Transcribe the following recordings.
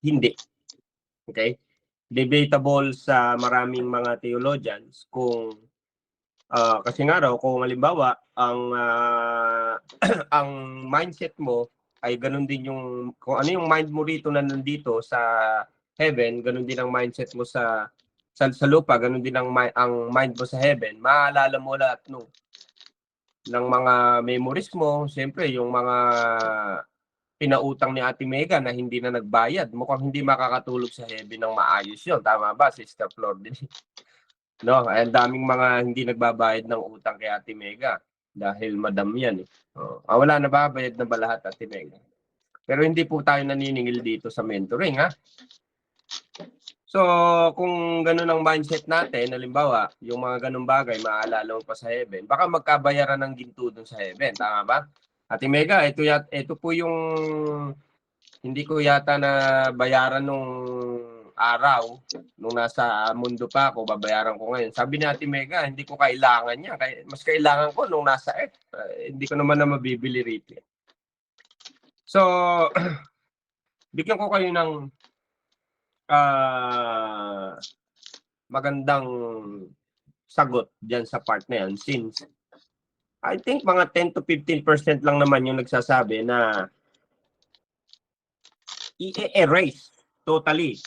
Hindi. Okay? Debatable sa maraming mga theologians kung kasi nga raw kung halimbawa ang mindset mo ay ganun din yung kung ano yung mind mo rito na nandito sa heaven, ganun din ang mindset mo sa lupa, ganun din ang mind mo sa heaven. Maalala mo lahat ng mga memories mo, siyempre yung mga pinautang ni Ate Mega na hindi na nagbayad, mukhang hindi makakatulog sa heaven ng maayos yun. Tama ba, Sister Flor? No, ang daming mga hindi nagbabayad ng utang kay Ate Mega dahil madam yan. Wala na ba? Bayad na ba lahat, Ate Mega? Pero hindi po tayo naniningil dito sa mentoring, ha? So, kung ganun ang mindset natin, halimbawa, yung mga ganung bagay, maaalala mo pa sa heaven, baka magkabayaran ng ginto dun sa heaven. Tama ba? Ate Mega, ito po yung hindi ko yata na bayaran nung araw, nung nasa mundo pa ako, babayaran ko ngayon. Sabi ni Ate Mega, hindi ko kailangan niya. Mas kailangan ko nung nasa earth. Hindi ko naman na mabibili rito. So, bigyan ko kayo ng magandang sagot dyan sa part na yan since I think mga 10 to 15% lang naman yung nagsasabi na i-erase totally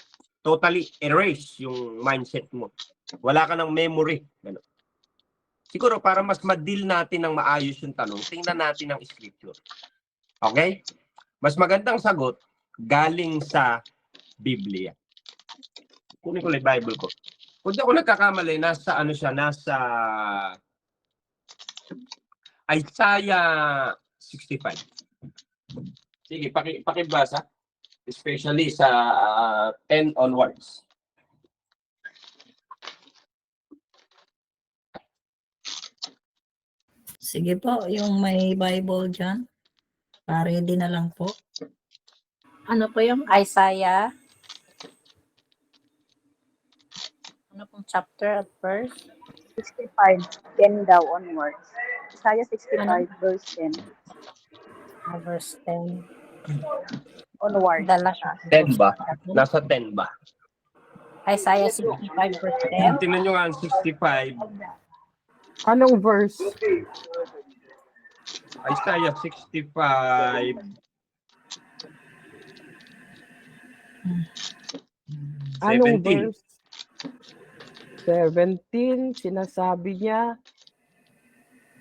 erase yung mindset mo. Wala ka ng memory. Ganun. Siguro para mas ma-deal natin ng maayos yung tanong, tingnan natin ang scripture. Okay? Mas magandang sagot galing sa Biblia. Kunin ko lang Bible ko. Kung di ako nagkakamali, nasa Isaiah 65. Sige, pakibasa. Especially sa 10 onwards. Sige po, yung may Bible dyan. Ready na lang po. Ano po yung Isaiah? Ano pong chapter at verse? 65, 10 daw onwards. Isaiah 65, verse 10. Verse 10. Onwards. Dala 10 ba? Nasa 10 ba? Isaiah 65, verse 10. Tingnan nyo nga ang 65. Anong verse? Isaiah 65. Anong 17. verse? 17, sinasabi niya,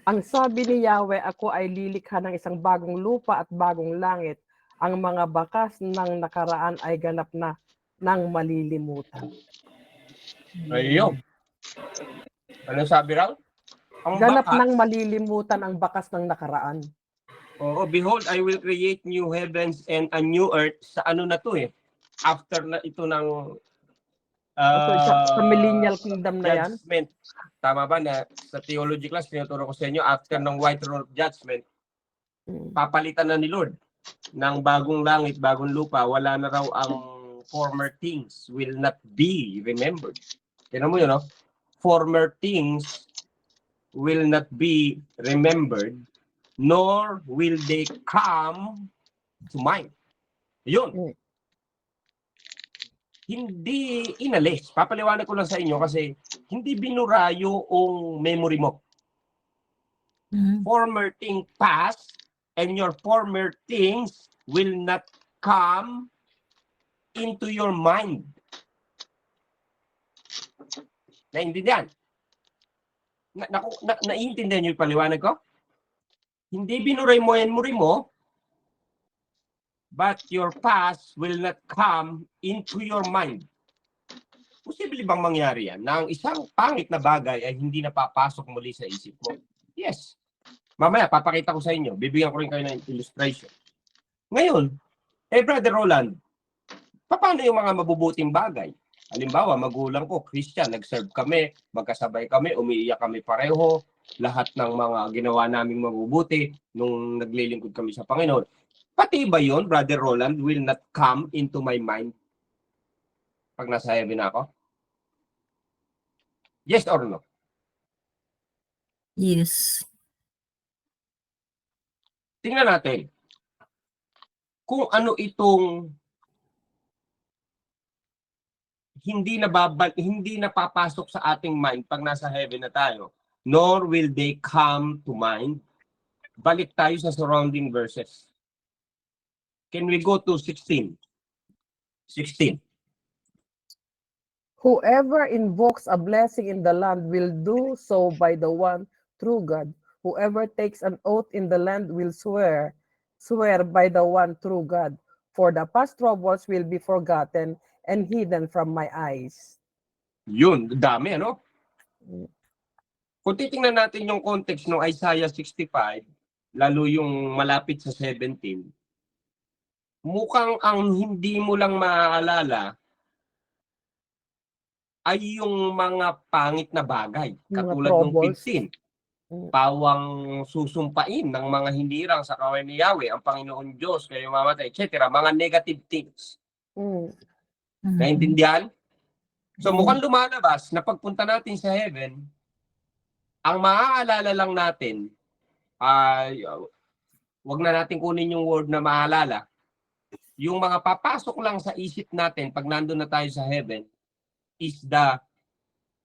ang sabi ni Yahweh, ako ay lilikha ng isang bagong lupa at bagong langit. Ang mga bakas ng nakaraan ay ganap na ng malilimutan. Ayun. Ano sabi raw? Ang Ganap bakas. ng malilimutan ang bakas ng nakaraan. Oo, behold, I will create new heavens and a new earth. Sa ano na to eh? After na ito ng Sa millennial kingdom na yan. judgment. Tama ba na sa theology class, tinuturo ko sa inyo, after ng white throne of judgment, papalitan na ni Lord ng bagong langit, bagong lupa. Wala na raw ang former things will not be remembered. Tignan mo yun, no? Former things will not be remembered, nor will they come to mind. Yun. Hindi inalis. Papaliwanag ko lang sa inyo kasi hindi binura yung memory mo. Former thing past and your former things will not come into your mind. Naintindihan? Naiintindihan niyo yung paliwanag ko? Hindi binura yung memory mo, but your past will not come into your mind. Posible bang mangyari yan na ang isang pangit na bagay ay hindi napapasok muli sa isip mo? Yes. Mamaya, papakita ko sa inyo. Bibigyan ko rin kayo ng illustration. Ngayon, Brother Roland, paano yung mga mabubuting bagay? Halimbawa, magulang ko, Christian, nag-serve kami, magkasabay kami, umiiyak kami pareho, lahat ng mga ginawa naming mabubuti nung naglilingkod kami sa Panginoon. Pati ba yun, Brother Roland, will not come into my mind pag nasa heaven ako? Yes or no? Yes. Tingnan natin kung ano itong hindi napapasok sa ating mind pag nasa heaven na tayo, nor will they come to mind. Balik tayo sa surrounding verses. Can we go to 16? 16. Whoever invokes a blessing in the land will do so by the one true God. Whoever takes an oath in the land will swear by the one true God. For the past troubles will be forgotten and hidden from my eyes. Yun, dami ano? Kung titingnan natin yung context ng Isaiah 65, lalo yung malapit sa 17, mukhang ang hindi mo lang maaalala ay yung mga pangit na bagay. Katulad ng troubles. 15. Pawang susumpain ng mga hinirang sa kawain ni Yahweh, ang Panginoon Diyos, kayo mamatay, etc. Mga negative things. Naintindihan? So mukhang lumalabas na pagpunta natin sa heaven, ang maaalala lang natin, wag na natin kunin yung word na maalala, yung mga papasok lang sa isip natin pag nandun na tayo sa heaven, is the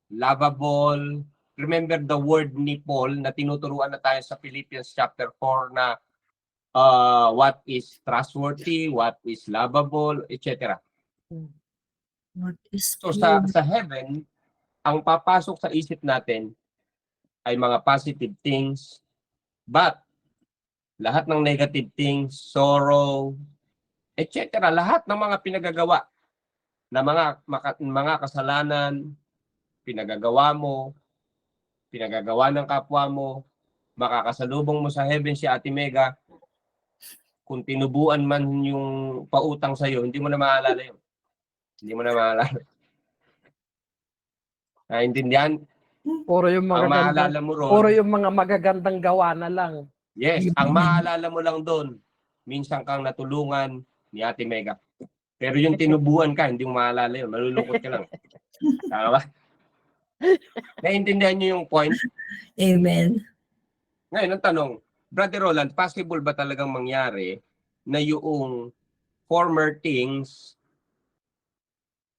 lovable. Remember the word ni Paul na tinuturuan na tayo sa Philippians chapter 4 na what is trustworthy, what is lovable, etc. What is So pure? sa heaven, ang papasok sa isip natin ay mga positive things, but lahat ng negative things, sorrow, etc. Lahat ng mga pinagagawa na mga kasalanan, pinagagawa mo, pinagagawa ng kapwa mo, makakasalubong mo sa heaven si Ate Mega, kung tinubuan man yung pautang sa'yo, hindi mo na maalala yun. Hindi mo na maalala. Naintindihan? Puro yung Ang magagandang, maalala mo ron, puro yung mga magagandang gawa na lang. yes, ang maalala mo lang doon, minsan kang natulungan ni Ate Mega. Pero yung tinubuan ka, hindi mo maalala yun. Malulungkot ka lang. Tama ba? Naintindihan niyo yung point? Amen. Ngayon, ang tanong, Brother Roland, possible ba talagang mangyari na yung former things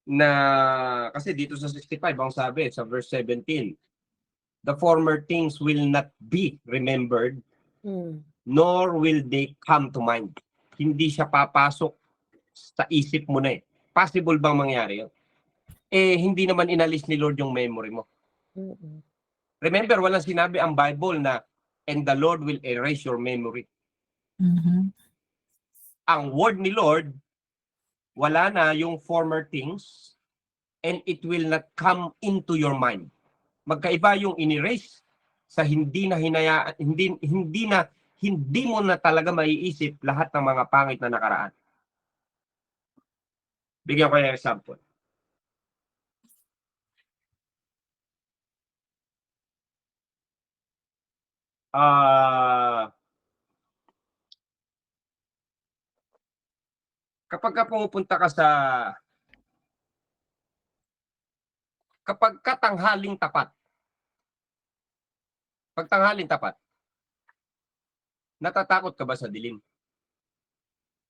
na, kasi dito sa 65, ang sabi, sa verse 17, the former things will not be remembered, nor will they come to mind. Hindi siya papasok sa isip mo na eh. Possible bang mangyari yun? Eh, hindi naman inalis ni Lord yung memory mo. Remember, walang sinabi ang Bible na, and the Lord will erase your memory. Ang word ni Lord, wala na yung former things, and it will not come into your mind. Magkaiba yung in-erase sa hindi mo na talaga maiisip lahat ng mga pangit na nakaraan. Bigyan ko ng example. Kapag pumupunta ka kapag katanghaling tapat, pagtanghaling tapat, natatakot ka ba sa dilim?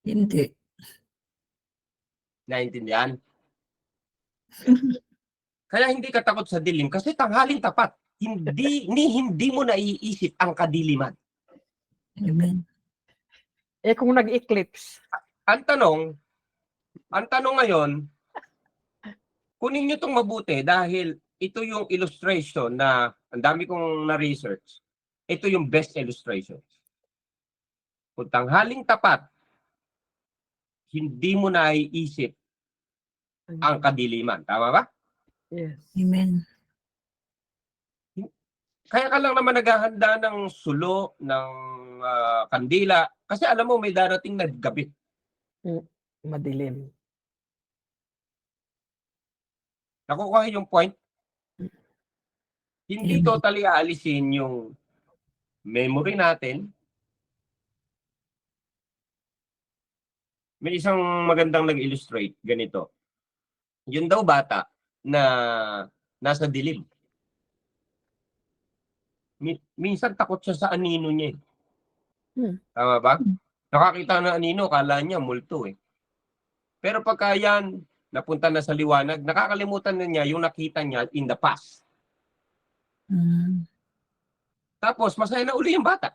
Hindi. Naintindihan? Kaya hindi ka takot sa dilim kasi tanghaling tapat. Hindi mo naiisip ang kadiliman. Amen. Eh kung nag-eclipse, Ang tanong ngayon, kunin nyo itong mabuti dahil ito yung illustration na ang dami kong na-research. Ito yung best illustration. Kung tanghaling tapat, hindi mo naiisip ang kadiliman. Tama ba? yes. Amen. Kaya ka lang naman naghahanda ng sulo, ng kandila. Kasi alam mo, may darating na gabi. Madilim. Nakukuha yung point? Hindi totally aalisin yung memory natin. May isang magandang nag-illustrate ganito. Yun daw bata na nasa dilim. Minsan takot siya sa anino niya. Tama ba? Nakakita ng anino, kala niya multo eh. Pero pagka yan, napunta na sa liwanag, nakakalimutan na niya yung nakita niya in the past. Mm. Tapos, masaya na uli yung bata.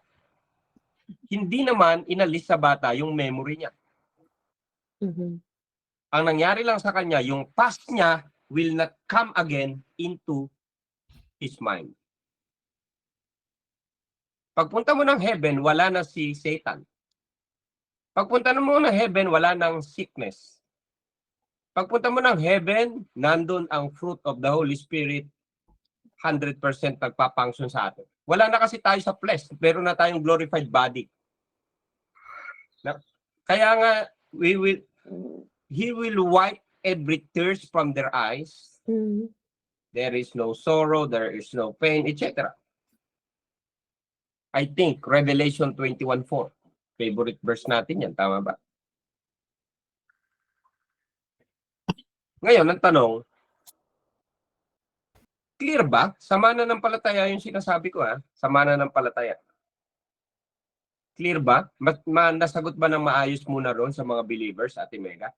Hindi naman inalis sa bata yung memory niya. Mhm. Ang nangyari lang sa kanya, yung past niya will not come again into his mind. Pagpunta mo ng heaven, wala na si Satan. Pagpunta mo ng heaven, wala nang sickness. Pagpunta mo ng heaven, nandun ang fruit of the Holy Spirit, 100% nagpapunction sa atin. Wala na kasi tayo sa flesh, pero na tayong glorified body. Kaya nga, He will wipe every tears from their eyes. Mhm. There is no sorrow, there is no pain, etc. I think Revelation 21:4. Favorite verse natin yan, tama ba? Ngayon, ang tanong, clear ba? Sa mananampalataya yung sinasabi ko, ha? Sa mananampalataya. Clear ba? Nasagot ba ng maayos muna ron sa mga believers, Ate Mega?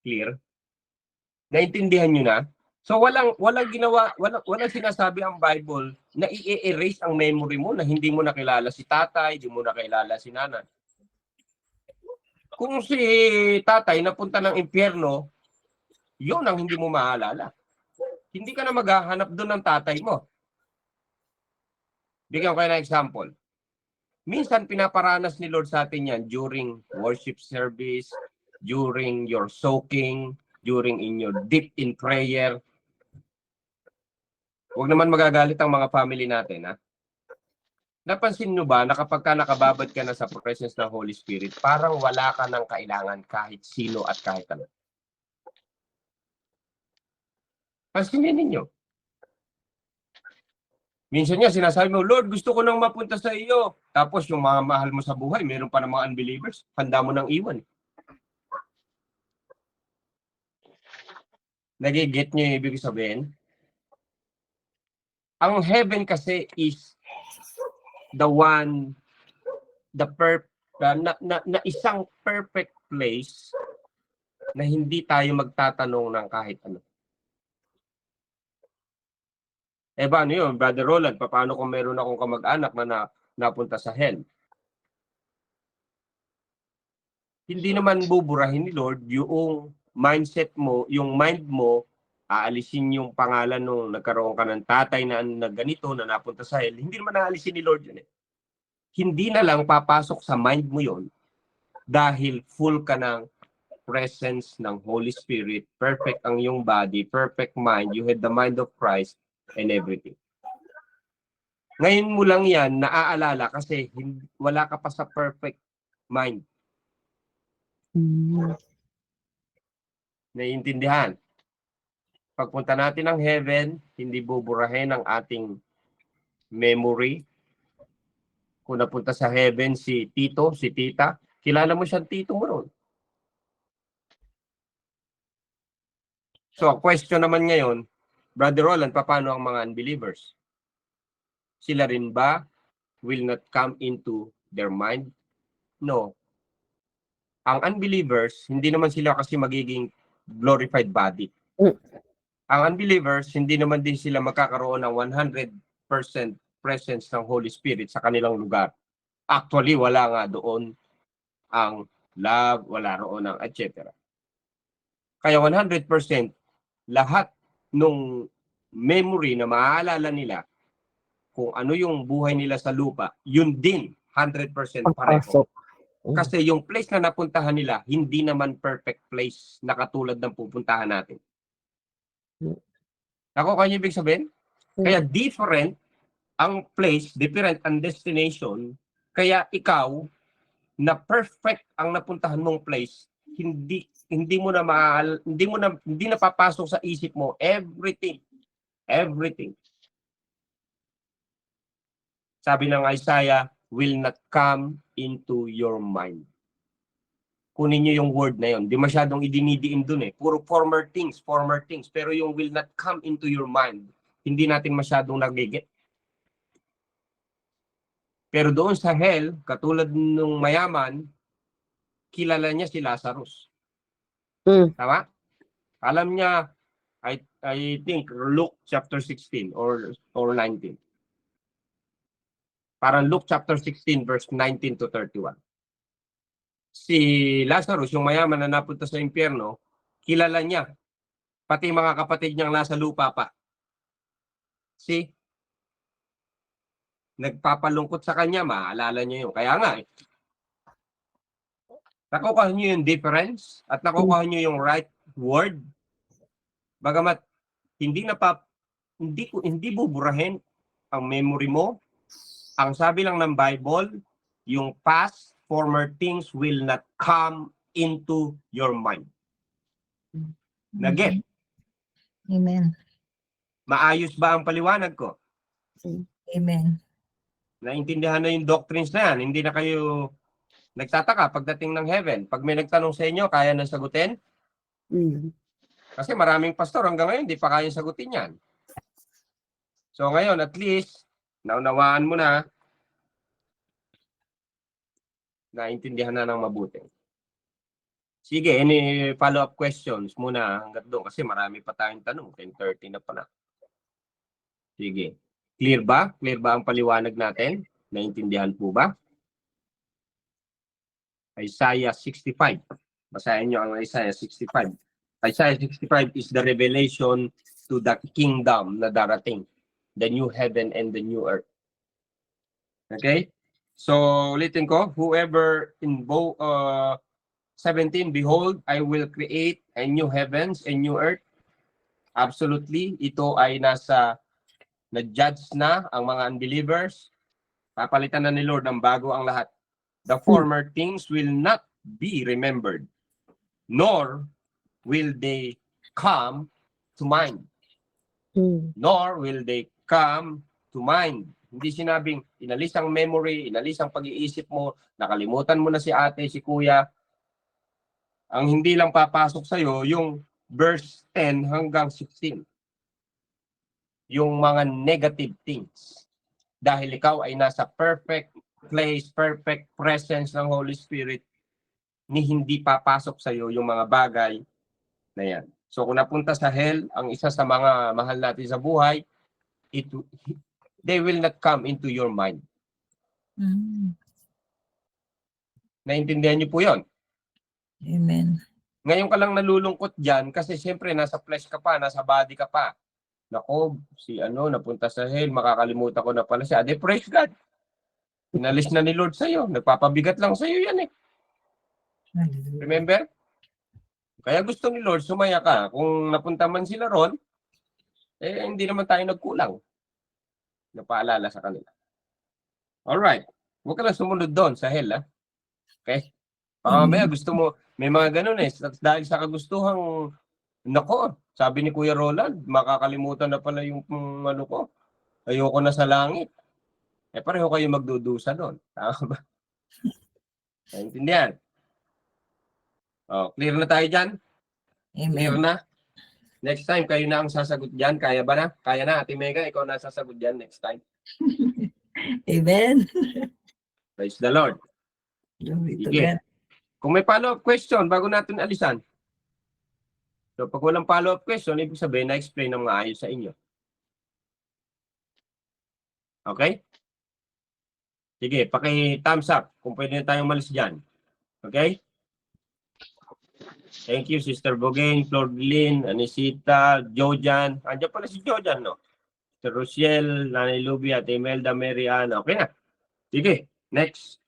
Clear? Naintindihan nyo na? So walang sinasabi ang Bible na i-erase ang memory mo na hindi mo nakilala si tatay, hindi mo nakilala si nanay. Kung si tatay napunta ng impyerno, yun ang hindi mo maalala. Hindi ka na maghahanap doon ng tatay mo. Bigyan ko kayo ng example. Minsan pinaparanas ni Lord sa atin yan during worship service, during your soaking, during in your deep in prayer. Huwag naman magagalit ang mga family natin, ha? Napansin nyo ba na kapag ka nakababad ka na sa presence ng Holy Spirit, parang wala ka ng kailangan kahit sino at kahit ano? Pansinin ninyo. Minsan nga sinasabi mo, Lord, gusto ko nang mapunta sa iyo. Tapos yung mga mahal mo sa buhay, meron pa ng mga unbelievers. Handa mo nang iwan. Nagigit nyo yung ibig sabihin? Ang heaven kasi is the one, na isang perfect place na hindi tayo magtatanong ng kahit ano. Eh paano yun, Brother Roland? Paano kung meron akong kamag-anak na napunta sa hell? Hindi naman buburahin ni Lord yung mindset mo, yung mind mo, aalisin yung pangalan nung nagkaroon ka ng tatay na ganito na napunta sa hell. Hindi naman aalisin ni Lord yun eh. Hindi na lang papasok sa mind mo yon dahil full ka ng presence ng Holy Spirit, perfect ang iyong body, perfect mind, you had the mind of Christ and everything. Ngayon mo lang yan naaalala kasi wala ka pa sa perfect mind. Naiintindihan? Pagpunta natin ng heaven, hindi buburahin ang ating memory. Kung napunta sa heaven si tito, si tita, kilala mo siyang tito mo ron. So, question naman ngayon, Brother Roland, paano ang mga unbelievers? Sila rin ba will not come into their mind? No. Ang unbelievers, hindi naman sila kasi magiging glorified body. Ang unbelievers, hindi naman din sila magkakaroon ng 100% presence ng Holy Spirit sa kanilang lugar. Actually, wala nga doon ang love, wala roon ang etc. Kaya 100% lahat nung memory na maaalala nila kung ano yung buhay nila sa lupa, yun din 100% pareho. Kasi yung place na napuntahan nila, hindi naman perfect place na katulad ng pupuntahan natin. Ako, kanya ibig sabihin? Kaya different ang place, different ang destination. Kaya ikaw, na perfect ang napuntahan mong place, hindi na papasok sa isip mo everything. Sabi ng Isaiah, will not come into your mind. Kunin niyo yung word na yun. Di masyadong idinidiin dun eh. Puro former things. Pero yung will not come into your mind, hindi natin masyadong nagigit. Pero doon sa hell, katulad nung mayaman, kilala niya si Lazarus. Mm. Tama? Alam niya, I think Luke chapter 16 or 19. Parang Luke chapter 16 verse 19 to 31. Si Lazarus, yung mayaman na napunta sa impyerno, kilala niya. Pati mga kapatid niyang nasa lupa pa. See? Nagpapalungkot sa kanya, maalala niya yun. Kaya nga, nakukuha niyo yung difference at nakukuha niyo yung right word. Bagamat hindi buburahin ang memory mo. Ang sabi lang ng Bible, yung past, former things will not come into your mind. Nag-get? Amen. Maayos ba ang paliwanag ko? Amen. Naintindihan na yung doctrines na yan. Hindi na kayo nagtataka pagdating ng heaven. Pag may nagtanong sa inyo, kaya na sagutin? Mm. Kasi maraming pastor hanggang ngayon, hindi pa kaya sagutin yan. So ngayon, at least, naunawaan mo na, naintindihan na ng mabuti. Sige, any follow-up questions muna hanggang doon kasi marami pa tayong tanong. 10:30 na pala. Sige. Clear ba? Clear ba ang paliwanag natin? Naintindihan po ba? Isaiah 65. Basahin nyo ang Isaiah 65. Isaiah 65 is the revelation to the kingdom na darating. The new heaven and the new earth. Okay? So, ulitin ko. Whoever in 17, behold, I will create a new heavens and new earth. Absolutely. Ito ay na-judge na ang mga unbelievers. Papalitan na ni Lord ng bago ang lahat. The former things will not be remembered, nor will they come to mind. Nor will they come to mind. Hindi sinabing inalis ang memory, inalis ang pag-iisip mo, nakalimutan mo na si ate, si kuya. Ang hindi lang papasok sa'yo, yung verse 10 hanggang 16. Yung mga negative things. Dahil ikaw ay nasa perfect place, perfect presence ng Holy Spirit, ni hindi papasok sa'yo yung mga bagay na yan. So kung napunta sa hell, ang isa sa mga mahal natin sa buhay, they will not come into your mind. Mm. Naintindihan niyo po yon? Amen. Ngayon ka lang nalulungkot dyan kasi siyempre nasa flesh ka pa, nasa body ka pa. Nako, si napunta sa hell, makakalimutan ko na pala siya. De, praise God. Inalis na ni Lord sa'yo. Nagpapabigat lang sa'yo yan eh. Remember? Kaya gusto ni Lord, sumaya ka. Kung napunta man sila ron, hindi naman tayo nagkulang. Napaalala sa kanila. Alright. Huwag ka lang sumunod doon sa hell, ha? Okay? Mamaya gusto mo, may mga ganun eh. Dahil sa kagustuhang, nako, sabi ni Kuya Roland, makakalimutan na pala yung ko. Ayoko na sa langit. Pareho kayo magdudusa doon. Tama ba? Naintindihan? Clear na tayo dyan? Clear Amen. na? Next time, kayo na ang sasagot dyan. Kaya ba na? Kaya na, Ate Mega, ikaw na sasagot dyan next time. Amen. Praise the Lord. Glory to Sige. God. Kung may follow-up question, bago natin alisan. So, pag walang follow-up question, ibig sabihin, na-explain ng maayos sa inyo. Okay? Sige, paki-thumbs up kung pwede na tayong malis dyan. Okay? Thank you, Sister Bogain, Florlyn, Anisita, Jojan. Andiyan pala si Jojan, no? Sister Rochelle, Nanay Luby, Ate Imelda, Mary Ann. Okay na. Sige, next.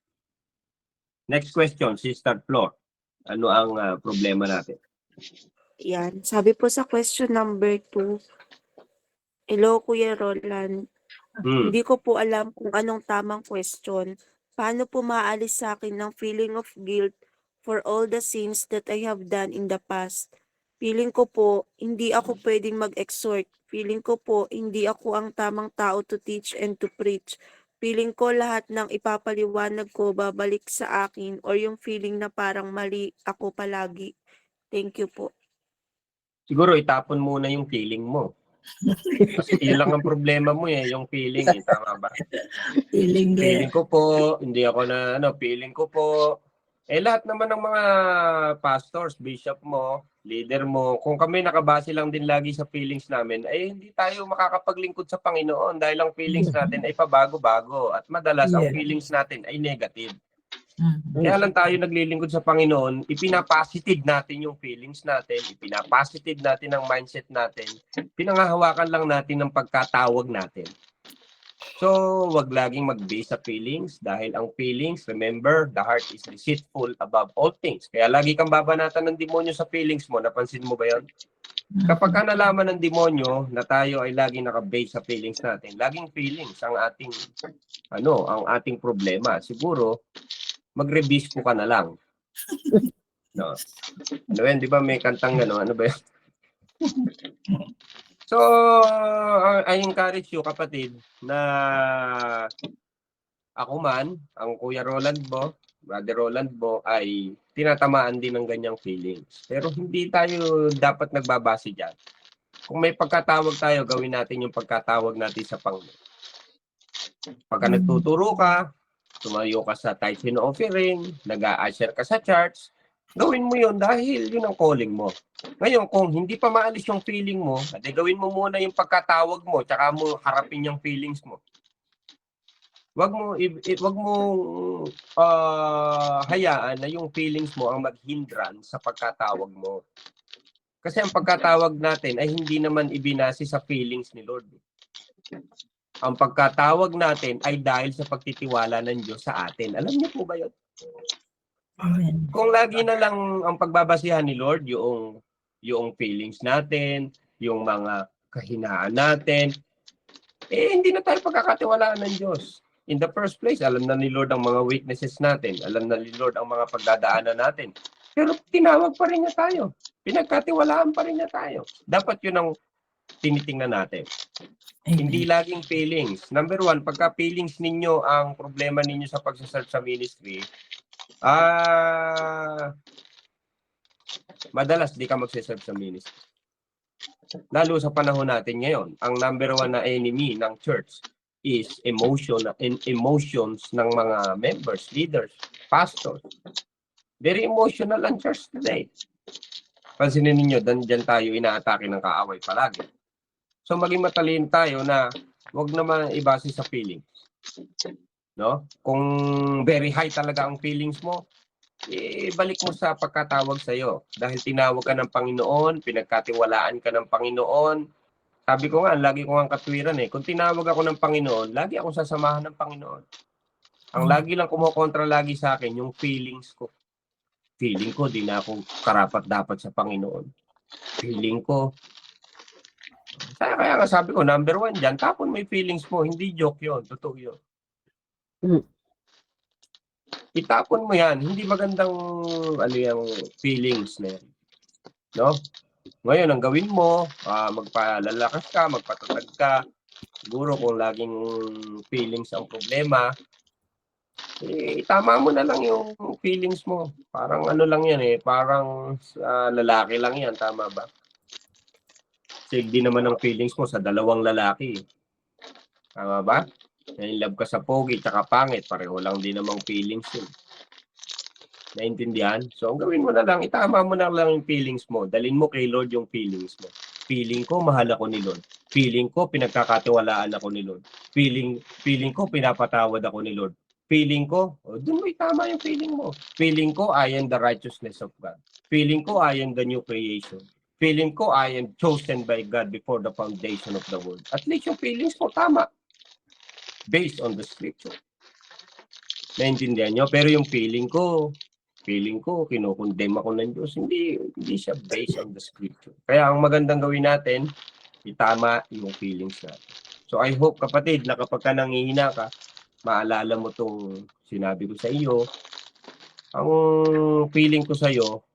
Next question, Sister Flor. Ano ang problema natin? Yan. Sabi po sa question number 2, hello Kuya Roland, hindi ko po alam kung anong tamang question. Paano po maalis sa akin ng feeling of guilt for all the sins that I have done in the past? Feeling ko po, hindi ako pwedeng mag-exhort. Feeling ko po, hindi ako ang tamang tao to teach and to preach. Feeling ko lahat ng ipapaliwanag ko babalik sa akin or yung feeling na parang mali ako palagi. Thank you po. Siguro itapon muna yung feeling mo. Kasi yun lang ang problema mo yung feeling tama ba? Feeling Feeling ko po, hindi ako na feeling ko po. Lahat naman ng mga pastors, bishop mo, leader mo, kung kami nakabase lang din lagi sa feelings namin, ay hindi tayo makakapaglingkod sa Panginoon dahil ang feelings natin ay pabago-bago at madalas ang Yeah. feelings natin ay negative. Mhm. Kaya lang tayo naglilingkod sa Panginoon, ipinapositive natin yung feelings natin, ipinapositive natin ang mindset natin, pinangahawakan lang natin ng pagkatawag natin. So, wag laging mag-base sa feelings dahil ang feelings, remember, the heart is deceitful above all things. Kaya lagi kang babanatan ng demonyo sa feelings mo. Napansin mo ba yun? Kapag ka nalaman ng demonyo na tayo ay laging naka-base sa feelings natin, laging feelings ang ating problema. Siguro, mag-rebisco ka na lang. No. Ano yan, di ba may kantang gano'n? Ano ba yan? So, I encourage you, kapatid, na ako man, ang Kuya Roland mo, Brother Roland mo, ay tinatamaan din ng ganyang feelings. Pero hindi tayo dapat nagbabase dyan. Kung may pagkatawag tayo, gawin natin yung pagkatawag natin sa Panginoon. Pagka nagtuturo ka, tumayo ka sa tithe and offering, nag-a-usher ka sa church, gawin mo yun dahil yun ang calling mo. Ngayon, kung hindi pa maalis yung feeling mo, gawin mo muna yung pagkatawag mo, tsaka mo harapin yung feelings mo. Wag mo hayaan na yung feelings mo ang maghindran sa pagkatawag mo. Kasi ang pagkatawag natin ay hindi naman ibinase sa feelings ni Lord. Ang pagkatawag natin ay dahil sa pagtitiwala ng Diyos sa atin. Alam niyo po ba yun? Amen. Kung lagi na lang ang pagbabasihan ni Lord yung feelings natin, yung mga kahinaan natin, hindi na tayo pagkakatiwalaan ng Diyos. In the first place, alam na ni Lord ang mga weaknesses natin, alam na ni Lord ang mga pagdadaanan natin. Pero tinawag pa rin niya tayo. Pinagkatiwalaan pa rin niya tayo. Dapat yun ang tinitingnan natin. Hindi laging feelings. Number one, pagka feelings ninyo ang problema ninyo sa pagsaserve sa ministry, madalas di ka magsiserve sa ministry. Lalo sa panahon natin ngayon, ang number one na enemy ng church is emotions ng mga members, leaders, pastors. Very emotional ang church today. Pansinin ninyo, dyan tayo inaatake ng kaaway palagi. So maging matalino tayo na wag naman ibase sa feelings. No? Kung very high talaga ang feelings mo, balik mo sa pagkatawag sa iyo. Dahil tinawag ka ng Panginoon, pinagkatiwalaan ka ng Panginoon. Sabi ko nga, lagi ko nga katwiran kung tinawag ako ng Panginoon, lagi akong sasamahan ng Panginoon. Ang lagi lang kumukontra lagi sa akin, yung feelings ko. Feeling ko, di na ako karapat-dapat sa Panginoon. Feeling ko. Kaya nga sabi ko, number one dyan, tapon mo yung feelings mo. Hindi joke yun. Totoo yun. Itapon mo yan. Hindi magandang yung feelings na yan. No? Ngayon, ang gawin mo, magpalalakas ka, magpatatag ka. Siguro kung laging feelings ang problema, tama mo na lang yung feelings mo. Parang ano lang yan parang lalaki lang yan. Tama ba? Kasi di naman ang feelings mo sa dalawang lalaki. Tama ba? In love ka sa pogi tsaka pangit, pareho lang din namang feelings yun. Naintindihan? So, ang gawin mo na lang, itama mo na lang yung feelings mo. Dalin mo kay Lord yung feelings mo. Feeling ko, mahal ako ni Lord. Feeling ko, pinagkakatiwalaan ako ni Lord. Feeling ko, pinapatawad ako ni Lord. Feeling ko, dun mo itama yung feeling mo. Feeling ko, I am the righteousness of God. Feeling ko, I am the new creation. Feeling ko, I am chosen by God before the foundation of the world. At least yung feelings mo, tama. Based on the scripture. Naintindihan nyo? Pero yung feeling ko, kinukondem ako ng Diyos. Hindi siya based on the scripture. Kaya ang magandang gawin natin, itama yung feelings natin. So I hope, kapatid, na kapag ka nangihina ka, maalala mo itong sinabi ko sa iyo. Ang feeling ko sa iyo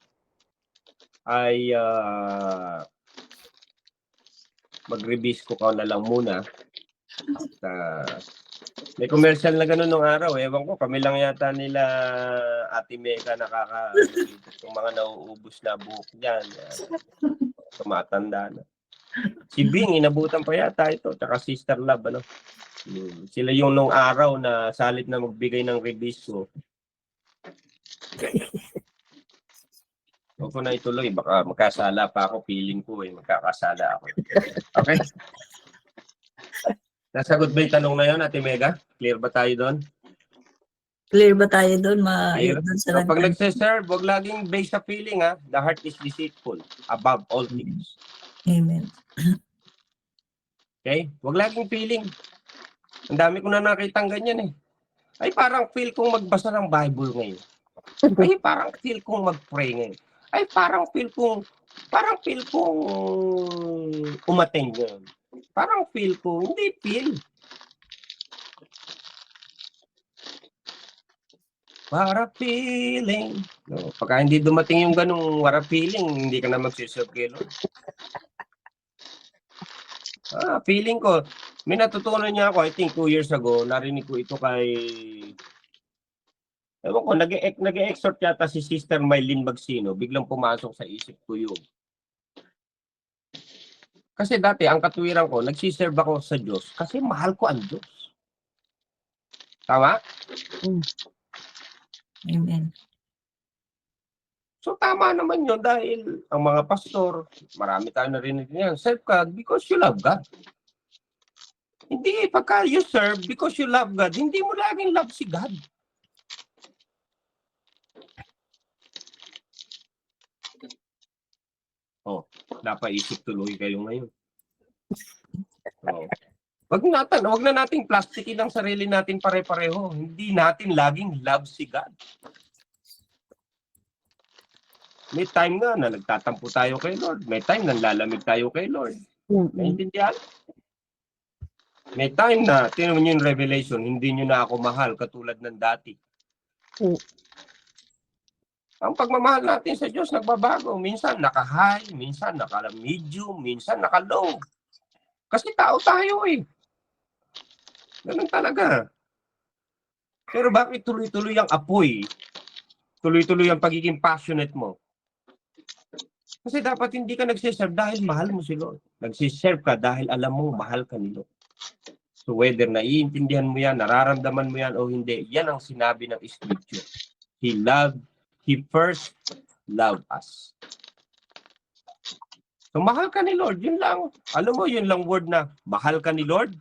ay mag-rebisco ka na lang muna. At may commercial na gano'n nung araw. Ewan ko, kami lang yata nila Ate Mega yung mga nauubos na buhok dyan. Tumatanda na. Si Bing, inabutan pa yata ito. Tsaka Sister Love, ano? Sila yung nung araw na salit na magbigay ng rebisco. Huwag ko na ituloy. Baka magkasala pa ako. Feeling ko magkakasala ako. Okay? Nasagot ba yung tanong na yun, Ate Mega? Clear ba tayo doon? Clear ba tayo doon? Clear? Doon sa Kapag nagtanong. nagsiserve, huwag laging based sa feeling, ha? The heart is deceitful above all things. Amen. Okay? Huwag laging feeling. Ang dami ko na nakitang ganyan, eh. Ay, parang feel kong magbasa ng Bible ngayon. Ay, parang feel kong mag-pray ngayon. Ay, parang feel kong umattend ngayon. Parang feel ko, hindi feel. Para feeling. No, pagka hindi dumating yung ganung wara feeling, hindi ka na magsiserve kay Lord. Feeling ko, may natutunan niya ako, I think 2 years ago, narinig ko ito kay, ewan ko, nag-e-exhort yata si Sister Mylene Magsino, biglang pumasok sa isip ko yun. Kasi dati, ang katwiran ko, nagsiserve ako sa Diyos kasi mahal ko ang Diyos. Tama? Amen. So tama naman yun dahil ang mga pastor, marami tayo narinig niyan, serve ka because you love God. Hindi, pagka you serve because you love God, hindi mo laging love si God. Oh, napaisip tuloy kayo ngayon. Oh. Wag na nating plastikin ang sarili natin pare-pareho. Hindi natin laging love si God. May time nga na nagtatampo tayo kay Lord. May time na lalamig tayo kay Lord. Naintindihan? May time na, tinan nyo yung revelation, hindi nyo na ako mahal katulad ng dati. Ang pagmamahal natin sa Diyos nagbabago. Minsan naka-high, minsan naka-medium, minsan naka-low. Kasi tao tayo eh. Ganun talaga. Pero bakit tuloy-tuloy ang apoy? Tuloy-tuloy ang pagiging passionate mo? Kasi dapat hindi ka nagsiserve dahil mahal mo si Lord. Nagsiserve ka dahil alam mo mahal ka ni Lord. So whether naiintindihan mo yan, nararamdaman mo yan o hindi, yan ang sinabi ng Scripture. He first loved us. So mahal ka ni Lord, yun lang. Alam mo, yun lang word na mahal ka ni Lord.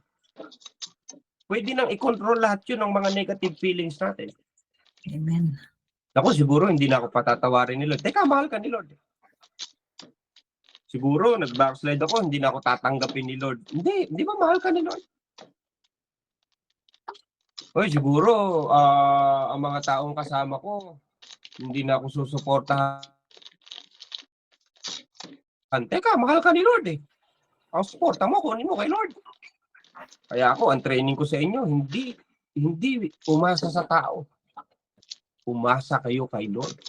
Pwede nang i-control lahat yun ng mga negative feelings natin. Amen. Ako siguro hindi na ako patatawarin ni Lord. Teka, mahal ka ni Lord. Siguro, nag-backslide ako, hindi na ako tatanggapin ni Lord. Hindi ba mahal ka ni Lord? Oy, siguro, ang mga taong kasama ko, hindi na ako susuportahan. Teka, mahal ka ni Lord eh. Ang suporta mo, kunin mo kay Lord. Kaya ako, ang training ko sa inyo, hindi umasa sa tao. Umasa kayo kay Lord.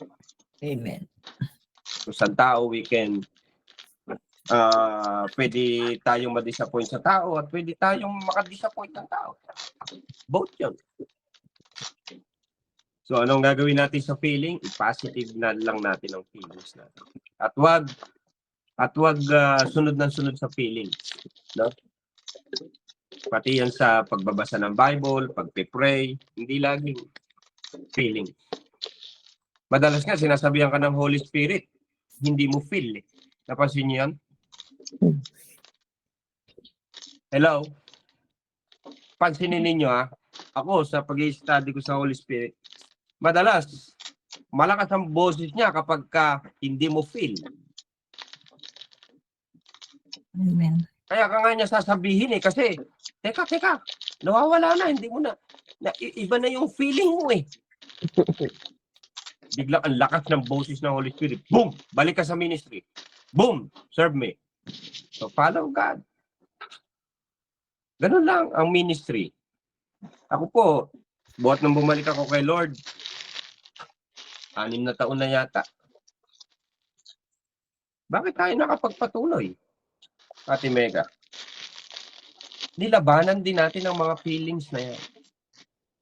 Amen. So, sa tao, we can pwede tayong ma-disappoint sa tao at pwede tayong maka-disappoint ng tao. Both yun. So, anong gagawin natin sa feeling? I-positive na lang natin ang feelings natin. At wag sunod ng sunod sa feelings. No? Pati yan sa pagbabasa ng Bible, pagpe-pray, hindi laging feeling. Madalas nga, sinasabihan ka ng Holy Spirit, hindi mo feel. Napansin niyo yan? Hello? Pansinin ninyo ako sa pag-i-study ko sa Holy Spirit, madalas, malakas ang boses niya kapag hindi mo feel. Amen. Kaya ka nga niya sasabihin kasi, teka, nawawala na, hindi mo na iba na yung feeling mo eh. Biglang ang lakas ng boses ng Holy Spirit, boom, balik ka sa ministry. Boom, serve me. So follow God. Ganun lang ang ministry. Ako po, buhat nang bumalik ako kay Lord, 6 na taon na yata. Bakit tayo nakapagpatuloy? Ate Mega. Nilabanan din natin ang mga feelings na yan.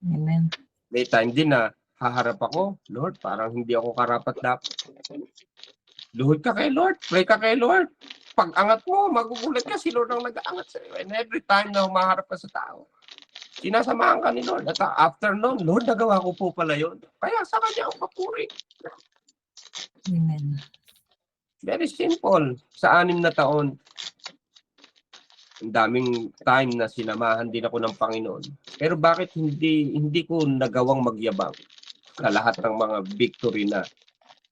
Amen. May time din na haharap ako, Lord, parang hindi ako karapat-dapat. Luhod ka kay Lord, pray ka kay Lord. Pag angat mo, magugulat ka, si Lord ang nag-aangat sa iyo. And every time na humaharap ka sa tao, Sinasamahan ka ni Lord. At after noon, Lord, nagawa ko po pala yun. Kaya sa kanya ang papuri. Amen. Very simple. Sa 6 na taon, ang daming time na sinamahan din ako ng Panginoon. Pero bakit hindi ko nagawang magyabang sa lahat ng mga victory na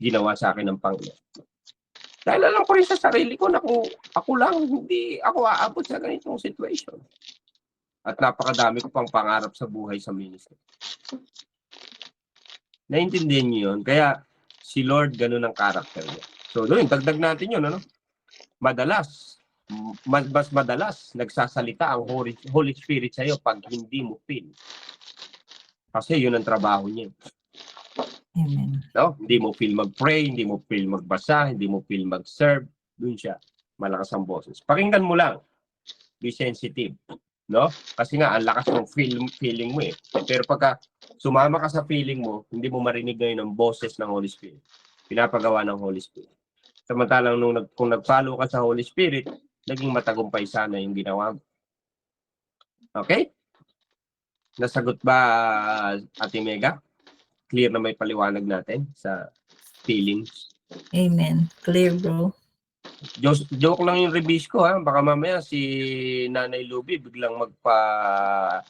ginawa sa akin ng Panginoon? Dahil alam ko rin sa sarili ko na kung ako lang, hindi ako aabot sa ganitong situation. At napakadami ko pang pangarap sa buhay sa ministry. Naintindihan niyo yun? Kaya si Lord, ganun ang character niya. So, doon, dagdag natin yun, ano? Mas madalas nagsasalita ang Holy Spirit sa'yo pag hindi mo feel. Kasi yun ang trabaho niya. Amen. No? Hindi mo feel mag-pray, hindi mo feel magbasa, hindi mo feel mag-serve. Doon siya. Malakas ang boses. Pakinggan mo lang. Be sensitive. No? Kasi nga, ang lakas ng feeling mo eh. Pero pagka sumama ka sa feeling mo, hindi mo marinig ngayon ang boses ng Holy Spirit. Pinapagawa ng Holy Spirit. Samantalang kung nag-follow ka sa Holy Spirit, naging matagumpay sana yung ginawa mo. Okay? Nasagot ba, Ate Mega? Clear na may paliwanag natin sa feelings? Amen. Clear, bro. Joke lang yung reviews ko, ha? Baka mamaya si Nanay Luby biglang magpadala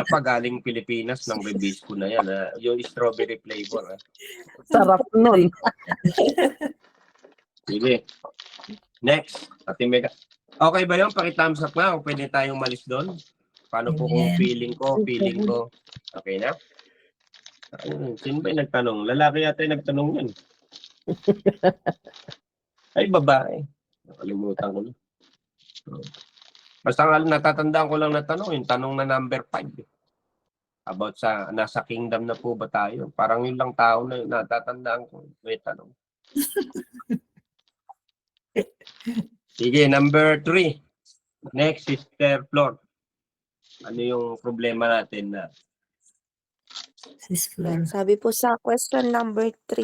pa galing Pilipinas ng reviews ko na yan. Ha? Yung strawberry flavor. Ha? Sarap nun. Sige. Next. Ate Mega. Okay ba yun? Paki-thumbs up na. O pwede tayong malis doon? Paano po kung Amen. feeling ko? Okay na? Sino ba yung nagtanong? Lalaki yata yung nagtanong yan. Ay, babae. Nakalimutan ko na. Basta nga natatandaan ko lang na tanong, yung tanong na number 5. About sa, nasa kingdom na po ba tayo? Parang yun lang tao na natatandaan ko. May tanong. Sige, number 3. Next, Sister Flor. Ano yung problema natin na? Sis Flor. Sabi po sa question number 3.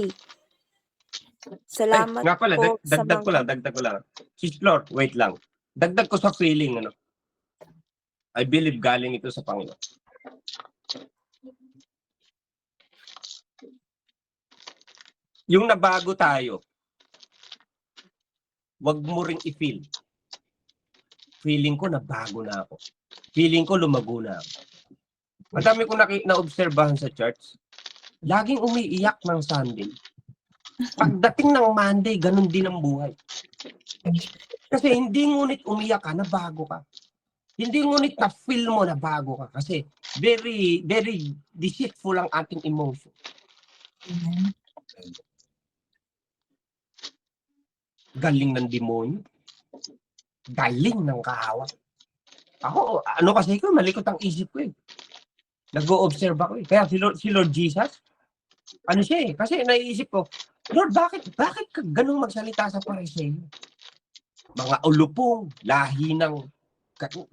Ay, Salamat nga pala, po sa dagdag ko lang. Sis Flor, wait lang. Dagdag ko sa feeling, ano? I believe galing ito sa Panginoon. Yung nabago tayo, wag mo ring i-feel. Feeling ko nabago na ako. Feeling ko lumago na ako. Madami ko na-obserbahan sa church. Laging umiiyak ng Sunday. Pagdating ng Monday, ganun din ang buhay. Kasi hindi ngunit umiyak ka, nabago ka. Hindi ngunit na-feel mo na bago ka. Kasi very, very deceitful ang ating emotion. Amen. Galing ng demonyo. Galing ng kahawa. Ako, ano kasi ko, malikot ang isip ko eh. Nag-o-observe ako eh. Kaya si Lord Jesus, ano siya eh, kasi naiisip ko, Lord, bakit ka ganun magsalita sa Pariseo? Mga ulupong, lahi ng,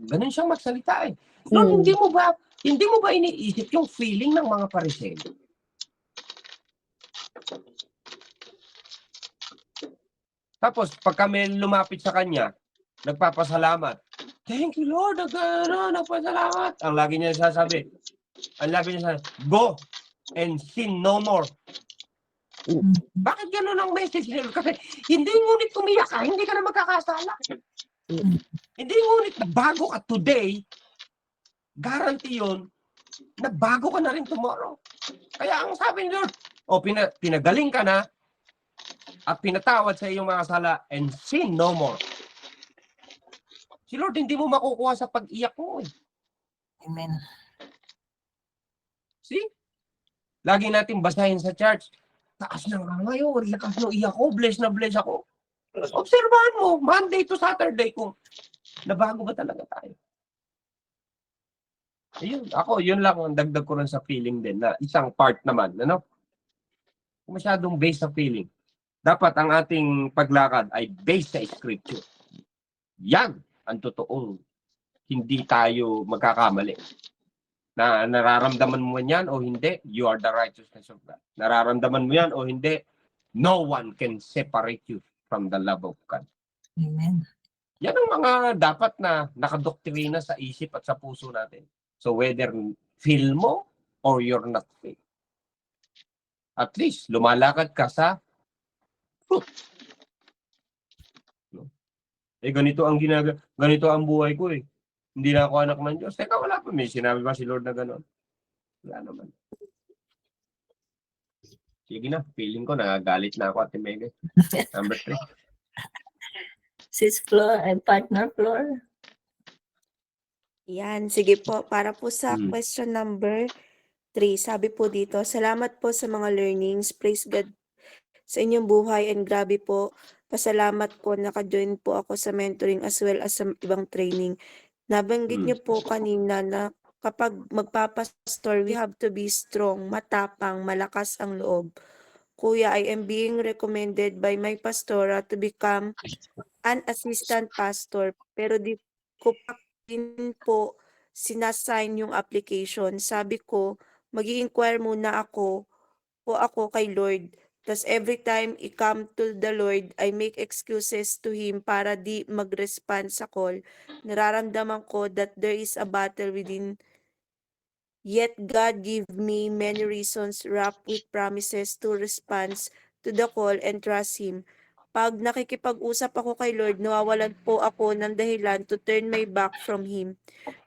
ganun siyang magsalita eh. Lord, hindi mo ba iniisip yung feeling ng mga Pariseo? Tapos, pag kami lumapit sa kanya, nagpapasalamat. Thank you, Lord. Nagpapasalamat. Ang lagi niya sasabi, go and sin no more. Bakit gano'n ang message niya? Kasi hindi ngunit umiyak ka, hindi ka na magkakasala. Hindi ngunit bago ka today, guarantee yun, na bago ka na rin tomorrow. Kaya ang sabi ni Lord, pinagaling ka na, at pinatawad sa iyong mga sala, and sin no more. Si Lord, hindi mo makukuha sa pag-iyak mo. Eh. Amen. See? Lagi natin basahin sa church, taas na nga ngayon, lakas ng iyak ko, bless na bless ako. Obserbahan mo, Monday to Saturday, kung nabago ba talaga tayo. Ayun, yun lang ang dagdag ko rin sa feeling din, na isang part naman, ano? Masyadong based sa feeling. Dapat ang ating paglakad ay based sa scripture. Yan ang totoong hindi tayo magkakamali. Na nararamdaman mo yan o hindi, you are the righteousness of God. Nararamdaman mo yan o hindi, no one can separate you from the love of God. Amen. Yan ang mga dapat na nakadoktrina sa isip at sa puso natin. So whether feel mo or you're not feel, at least lumalakad ka sa truth. No? Ganito ang ganito ang buhay ko eh. Hindi na ako anak ng Diyos. Teka, wala pa. May sinabi ba si Lord na gano'n? Wala naman. Sige na, feeling ko nagagalit na ako, Ate Mega. Number 3. Sis Flor and partner Flor. Yan, sige po. Para po sa Hmm. question number 3, sabi po dito, salamat po sa mga learnings. Praise God sa inyong buhay and grabe po. Pasalamat po naka-join po ako sa mentoring as well as sa ibang training. Nabanggit niyo po kanina na kapag magpapastor, we have to be strong, matapang, malakas ang loob. Kuya, I am being recommended by my pastora to become an assistant pastor, pero di ko pa din po sinasign yung application. Sabi ko, mag-i-inquire muna ako kay Lord. Tapos every time i-come to the Lord, I make excuses to Him para di mag-respond sa call. Nararamdaman ko that there is a battle within. Yet God give me many reasons wrapped with promises to respond to the call and trust Him. Pag nakikipag-usap ako kay Lord, nawawalan po ako ng dahilan to turn my back from Him.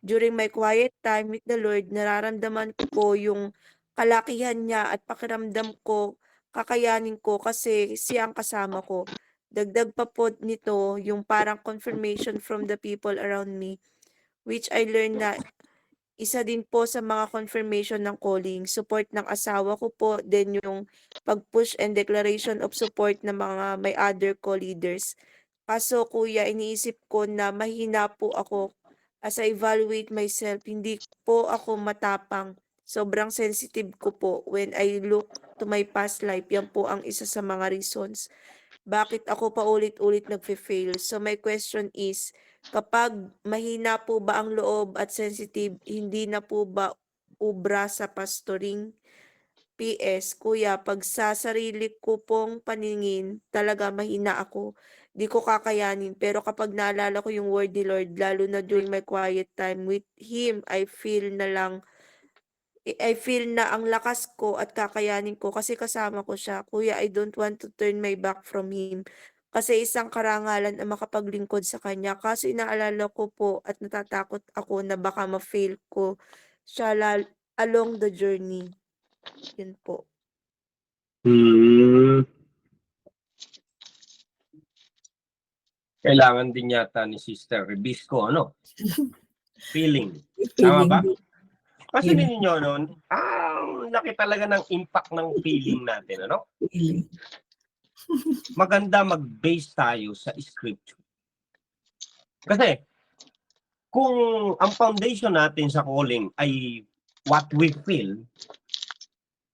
During my quiet time with the Lord, nararamdaman ko yung kalakihan niya at pakiramdam ko, kakayanin ko kasi siya ang kasama ko. Dagdag pa po nito yung parang confirmation from the people around me, which I learned na isa din po sa mga confirmation ng calling, support ng asawa ko po, then yung pag-push and declaration of support ng mga may other co-leaders. Kaso kuya, iniisip ko na mahina po ako as I evaluate myself, hindi po ako matapang. Sobrang sensitive ko po when I look to my past life. Yan po ang isa sa mga reasons. Bakit ako paulit-ulit nagfe-fail? So my question is, kapag mahina po ba ang loob at sensitive, hindi na po ba ubra sa pastoring? PS, kuya, pag sa sarili ko pong paningin, talaga mahina ako. Di ko kakayanin. Pero kapag naalala ko yung word ni Lord, lalo na during my quiet time with Him, I feel na ang lakas ko at kakayanin ko kasi kasama ko siya. Kuya, I don't want to turn my back from Him. Kasi isang karangalan ang makapaglingkod sa Kanya. Kaso inaalala ko po at natatakot ako na baka ma-fail ko siya along the journey. Yun po. Kailangan din yata ni Sister Rebisco, ano? Feeling. Tama ba? Kasi ninyo noon, laki talaga ng impact ng feeling natin, ano? Feeling. Maganda mag-base tayo sa scripture. Kasi, kung ang foundation natin sa calling ay what we feel,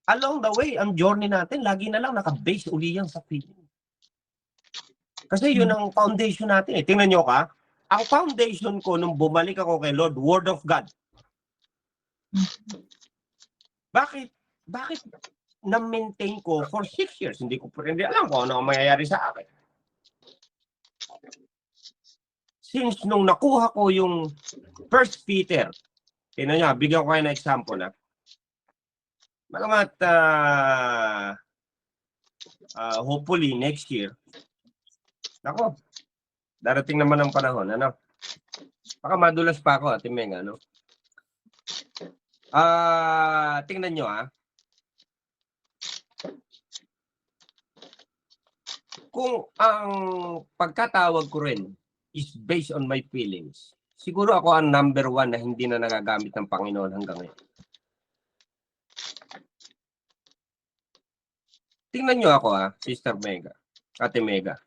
along the way, ang journey natin, lagi na lang naka-base uli yan sa feeling. Kasi yun ang foundation natin. Tingnan nyo ka, ang foundation ko nung bumalik ako kay Lord, Word of God. Bakit na-maintain ko for 6 years? Hindi alam ko ano ang mangyayari sa akin. Since nung nakuha ko yung 1 Peter, tingnan nyo, bigyan ko kayo ng example na. Magamat, hopefully next year, ako, darating naman ang panahon, ano? Baka madulas pa ako, Ate Meng, ano? Tingnan nyo, kung ang pagkatawag ko rin is based on my feelings, siguro ako ang number 1 na hindi na nagagamit ng Panginoon hanggang ngayon. Tingnan nyo ako, Sister Mega, Ate Mega.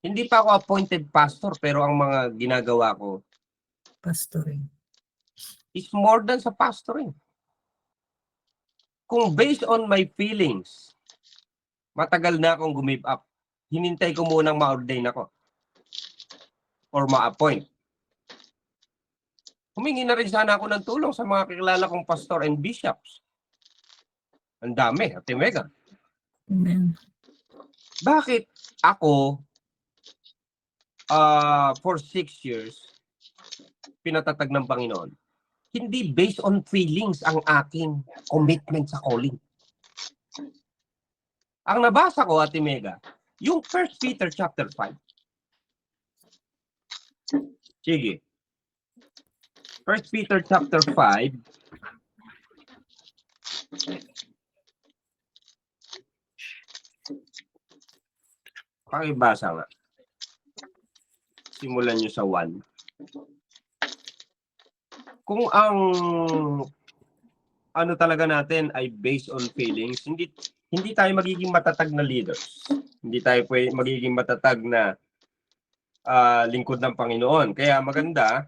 Hindi pa ako appointed pastor, pero ang mga ginagawa ko Pastoring. is more than sa pastoring. Kung based on my feelings, matagal na akong give up. Hinintay ko munang ma-ordain ako or ma-appoint. Humingi na rin sana ako ng tulong sa mga kakilala kong pastor and bishops. Ang dami, Ate Mega. Amen. Bakit ako for 6 years, pinatatag ng Panginoon? Hindi based on feelings ang aking commitment sa calling. Ang nabasa ko, Ate Mega, yung 1 Peter chapter 5. Sige. 1 Peter chapter 5. Pakibasa nga. Simulan nyo sa 1. Kung ang ano talaga natin ay based on feelings, hindi tayo magiging matatag na leaders. Hindi tayo magiging matatag na lingkod ng Panginoon. Kaya maganda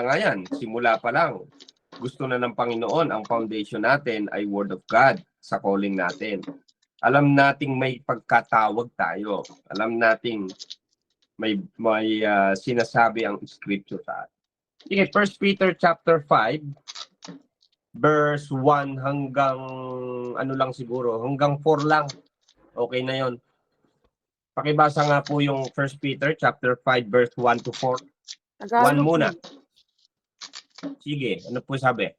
nga yan. Simula pa lang, gusto na ng Panginoon, ang foundation natin ay Word of God sa calling natin. Alam nating may pagkatawag tayo. Alam nating may sinasabi ang Scripture sa atin. Sige, 1 Peter chapter 5, verse 1 hanggang ano lang siguro, hanggang 4 lang. Okay na yon. Pakibasa nga po yung 1 Peter chapter 5, verse 1 to 4. 1 muna. Sige, ano po sabi?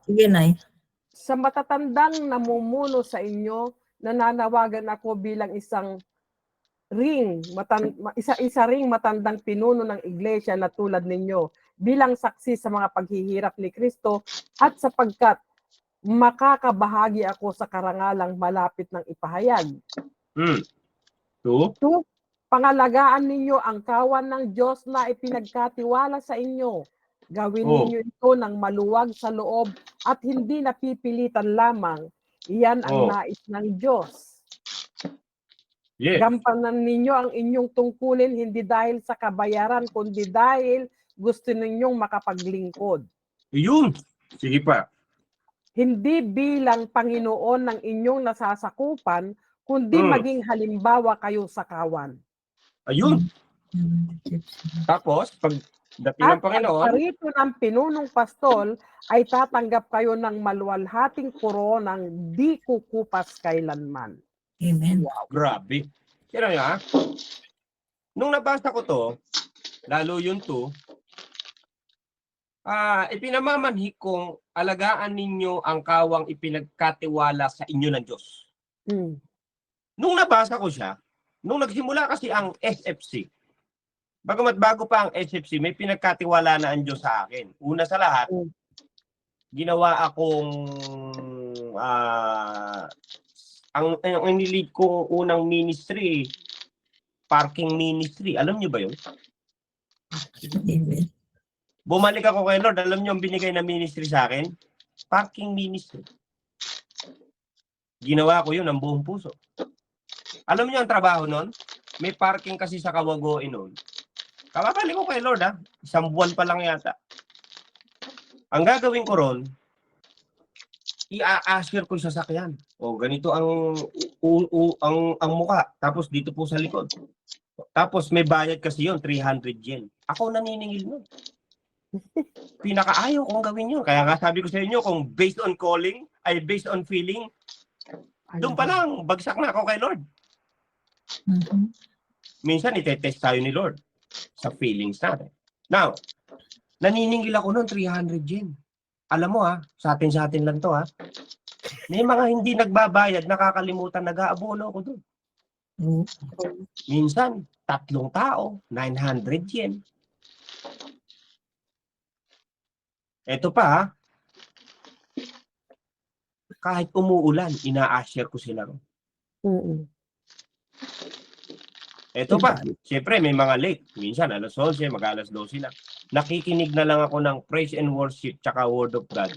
Sige, Nay. Sa matatandang namumuno sa inyo, nananawagan ako bilang isa ring matandang pinuno ng iglesia na tulad ninyo, bilang saksi sa mga paghihirap ni Kristo at sapagkat makakabahagi ako sa karangalang malapit ng ipahayag. 2. Pangalagaan ninyo ang kawan ng Diyos na ipinagkatiwala sa inyo. Gawin ninyo ito ng maluwag sa loob at hindi napipilitan lamang. Iyan ang nais ng Diyos. Yes. Gampanan ninyo ang inyong tungkulin hindi dahil sa kabayaran, kundi dahil gusto ninyong makapaglingkod. Yun. Sige pa. Hindi bilang Panginoon ng inyong nasasakupan, kundi maging halimbawa kayo sa kawan. Ayun. Tapos, pag dating ng Panginoon, At parito ng pinunong pastol ay tatanggap kayo ng maluwalhating koronang di kukupas kailanman. Amen. wow, grabe. Pero nga, nung nabasa ko to, lalo yung 2, ipinamamanhik kong alagaan ninyo ang kawang ipinagkatiwala sa inyo ng Diyos. Nung nabasa ko siya, nung nagsimula kasi ang SFC, bagamat bago pa ang SFC, may pinagkatiwala na ang Diyos sa akin. Una sa lahat, ginawa akong ang nilid ko unang ministry, parking ministry. Alam niyo ba yun? Amen. Bumalik ako kay Lord. Alam niyo ang binigay na ministry sa akin? Parking ministry. Ginawa ko yun ng buong puso. Alam niyo ang trabaho nun? May parking kasi sa Kawagoe nun. Kakabalik ko kay Lord, 1 buwan pa lang yata. Ang gagawin ko ron, i-a-assure ko yung sasakyan. O ganito ang muka. Tapos dito po sa likod. Tapos may bayad kasi yun, 300 yen. Ako naniningil nun. Pinakaayaw kong gawin yun. Kaya nga sabi ko sa inyo, kung based on calling, ay based on feeling, doon pa lang, bagsak na ako kay Lord. Minsan, itetest tayo ni Lord sa feelings natin. Now, naniningil ako nun, 300 yen. Alam mo sa atin lang to May mga hindi nagbabayad, nakakalimutan, nag-aabono ako doon. Minsan, 3 tao, 900 yen. Eto pa kahit umuulan, ina-assure ko sila ron. Eto pa, siyempre may mga late. Minsan, 11:00, mag-alas 12 na. Nakikinig na lang ako ng praise and worship tsaka word of God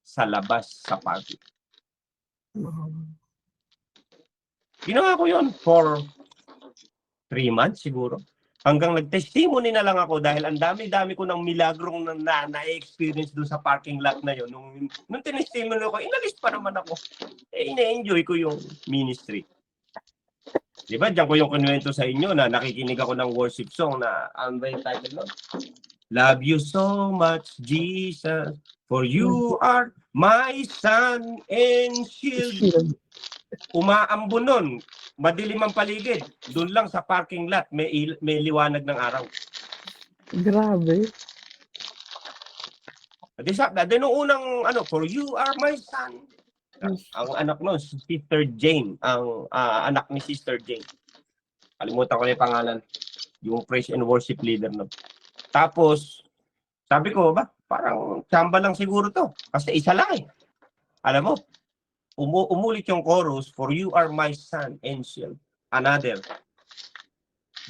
sa labas sa parking. Ginawa ko yun for 3 months siguro. Hanggang nag-testimony na lang ako dahil ang dami-dami ko ng milagrong na-experience doon sa parking lot na yun. Nung tinestimony ko, inalis pa naman ako. Ina-enjoy ko yung ministry. Diba, diyan ko yung kinuwento sa inyo na nakikinig ako ng worship song na ano ba yung title nun? Love you so much, Jesus, for you are my sun and shield. Umaambon nun, madilim ang paligid. Doon lang sa parking lot, may liwanag ng araw. Grabe. Nung unang, for you are my son. Ang anak nun, si Sister Jane. Ang anak ni Sister Jane. Kalimutan ko na yung pangalan. Yung praise and worship leader nun. Tapos, sabi ko, parang tsamba lang siguro to. Kasi isa lang eh. Alam mo, umulit yung chorus, for you are my son, Angel. Another.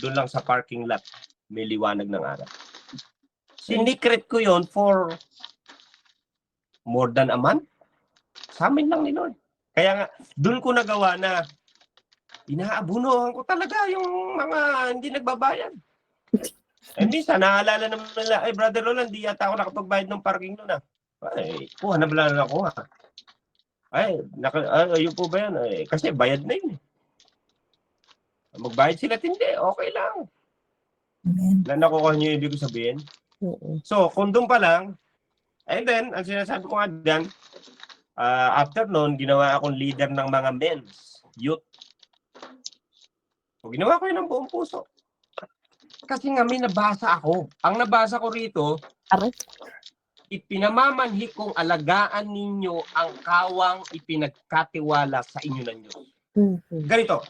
Doon lang sa parking lot, may liwanag ng araw. Sinikret ko yon for more than a month. Sa amin lang ni Lord. Kaya nga, doon ko nagawa na inaabunuhan ko talaga yung mga hindi nagbabayad. Minsan, naalala naman nila, ay Brother Roland, di yata ako nakapagbayad ng parking doon. Ay, kuha na ba na ako? Ayun po ba yan? Kasi bayad na yun. Magbayad sila, hindi. Okay lang. Amen. Nakukuha niyo yung ibig ko sabihin. So, kung doon pa lang, and then, ang sinasabi ko nga dyan, after noon, ginawa akong leader ng mga men's youth. So, ginawa ko yun ng buong puso. Kasi nga may nabasa ako. Ang nabasa ko rito, ipinamamanhi kong alagaan ninyo ang kawang ipinagkatiwala sa inyo ng Diyos. Ganito,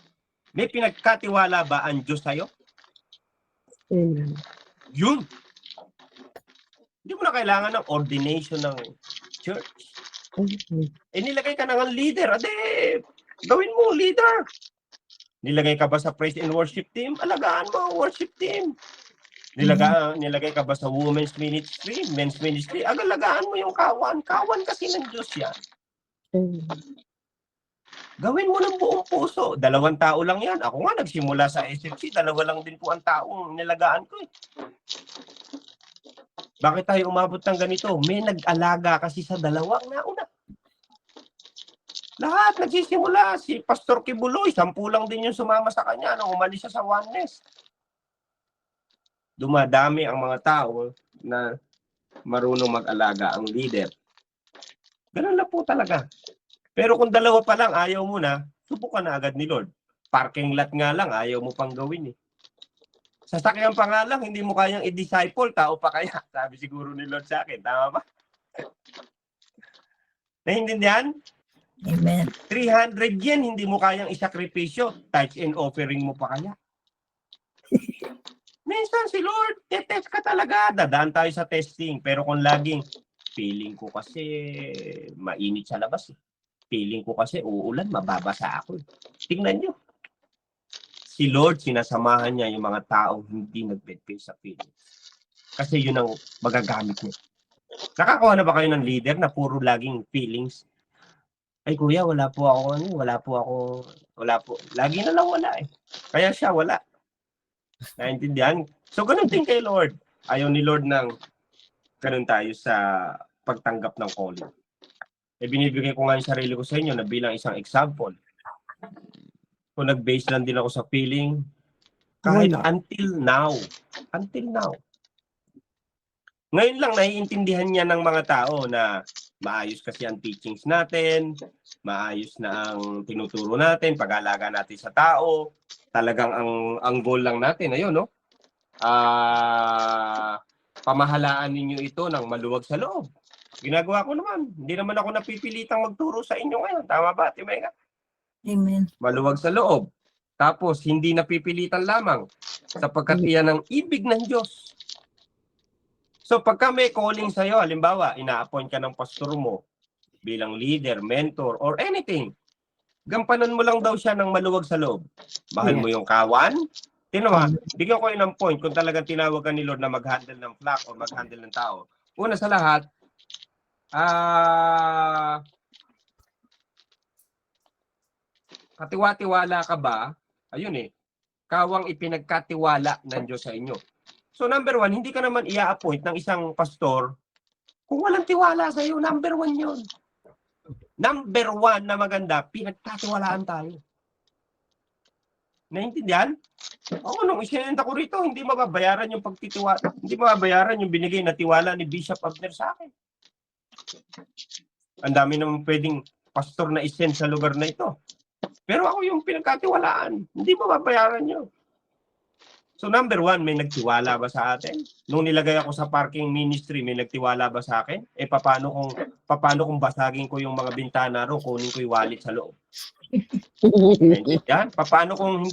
may pinagkatiwala ba ang Diyos sa'yo? Yun. Hindi mo na kailangan ng ordination ng church. Nilagay ka na ng leader. Gawin mo, leader. Nilagay ka ba sa praise and worship team? Alagaan mo ang worship team. Nilagay ka ba sa women's ministry, men's ministry? Alagaan mo yung kawan. Kawan kasi ng Diyos yan. Gawin mo ng buong puso. 2 tao lang yan. Ako nga nagsimula sa SFC, 2 lang din po ang taong nilagaan ko. Bakit tayo umabot ng ganito? May nag-alaga kasi sa 2 nauna. Lahat nagsisimula. Si Pastor Kibuloy, 10 lang din yung sumama sa kanya nung umalis siya sa oneness. Dumadami ang mga tao na marunong mag-alaga ang leader. Ganun lang po talaga. Pero kung 2 pa lang, ayaw mo na, subukan na agad ni Lord. Parking lot nga lang, ayaw mo pang gawin eh. Sasakyan pa nga lang, hindi mo kayang i-disciple, tao pa kaya. Sabi siguro ni Lord sa akin, tama ba? Naintindihan? Amen. 300 yen, hindi mo kayang isakripisyo. Tithes and offering mo pa kaya. Minsan si Lord, test ka talaga. Dadaan tayo sa testing. Pero kung laging, feeling ko kasi mainit sa labas. Feeling ko kasi uulan, mababasa ako. Tingnan nyo. Si Lord, sinasamahan niya yung mga taong hindi nag-bedpay sa feeling. Kasi yun ang magagamit niya. Nakakuha na ba kayo ng leader na puro laging feelings? Ay kuya, wala po. Lagi na lang wala eh. Kaya siya wala. Naintindihan? So ganun din kay Lord. Ayaw ni Lord ng ganun tayo sa pagtanggap ng calling. Binibigay ko nga yung sarili ko sa inyo na bilang isang example. Kung nag-base lang din ako sa feeling, kahit until now. Ngayon lang naiintindihan niya ng mga tao na maayos kasi ang teachings natin, maayos na ang tinuturo natin, pag-alaga natin sa tao. Talagang ang goal lang natin, ayun, no? Pamahalaan ninyo ito ng maluwag sa loob. Ginagawa ko naman. Hindi naman ako napipilitang magturo sa inyo ngayon. Tama ba, Timega? Amen. Maluwag sa loob. Tapos, hindi napipilitan lamang sapagkat iyan ang ibig ng Diyos. So, pagka may calling sa'yo, halimbawa, ina-appoint ka ng pastor mo bilang leader, mentor, or anything, gampanan mo lang daw siya ng maluwag sa loob. Mahal mo yung kawan. Tinawa, bigyan ko yun ng point kung talagang tinawag ka ni Lord na mag-handle ng flock o mag-handle ng tao. Una sa lahat, katiwa-tiwala ka ba? Ayun eh. Kawang ipinagkatiwala ng Diyos sa inyo. So number 1, hindi ka naman i-appoint ng isang pastor kung walang tiwala sa iyo. Number 1 yun. Number 1 na maganda, pinagkatiwalaan tayo. Naintindihan? Oo, nung isinenta ko rito, hindi mababayaran yung pagtitiwala. Hindi mababayaran yung binigay na tiwala ni Bishop Abner sa akin. Ang dami naman pwedeng pastor na isend sa lugar na ito. Pero ako yung pinagkatiwalaan. Hindi mababayaran yun. So number one, may nagtiwala ba sa atin? Nung nilagay ako sa parking ministry, may nagtiwala ba sa akin? Paano kung basagin ko yung mga bintana ro, kunin ko yung wallet sa loob? Yan. Paano kung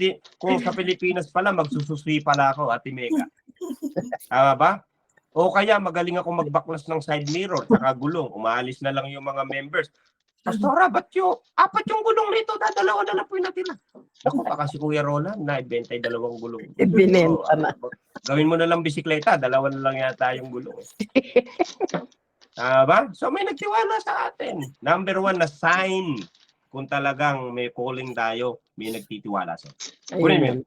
sa Pilipinas pala, magsususwi pala ako, Ate Mega? Tama ba? O kaya magaling ako magbaklas ng side mirror, saka gulong, umaalis na lang yung mga members. Pastora, ba't apat yung gulong nito? Dalawa na lang po yung natira. Ako, baka si Kuya Roland, naibenta yung 2 gulong. Ibinenta na. Gawin mo na lang bisikleta, 2 na lang yata yung gulong. Ba? So may nagtiwala sa atin. Number 1 na sign kung talagang may calling tayo, may nagtitiwala sa atin. Kunin mo yun.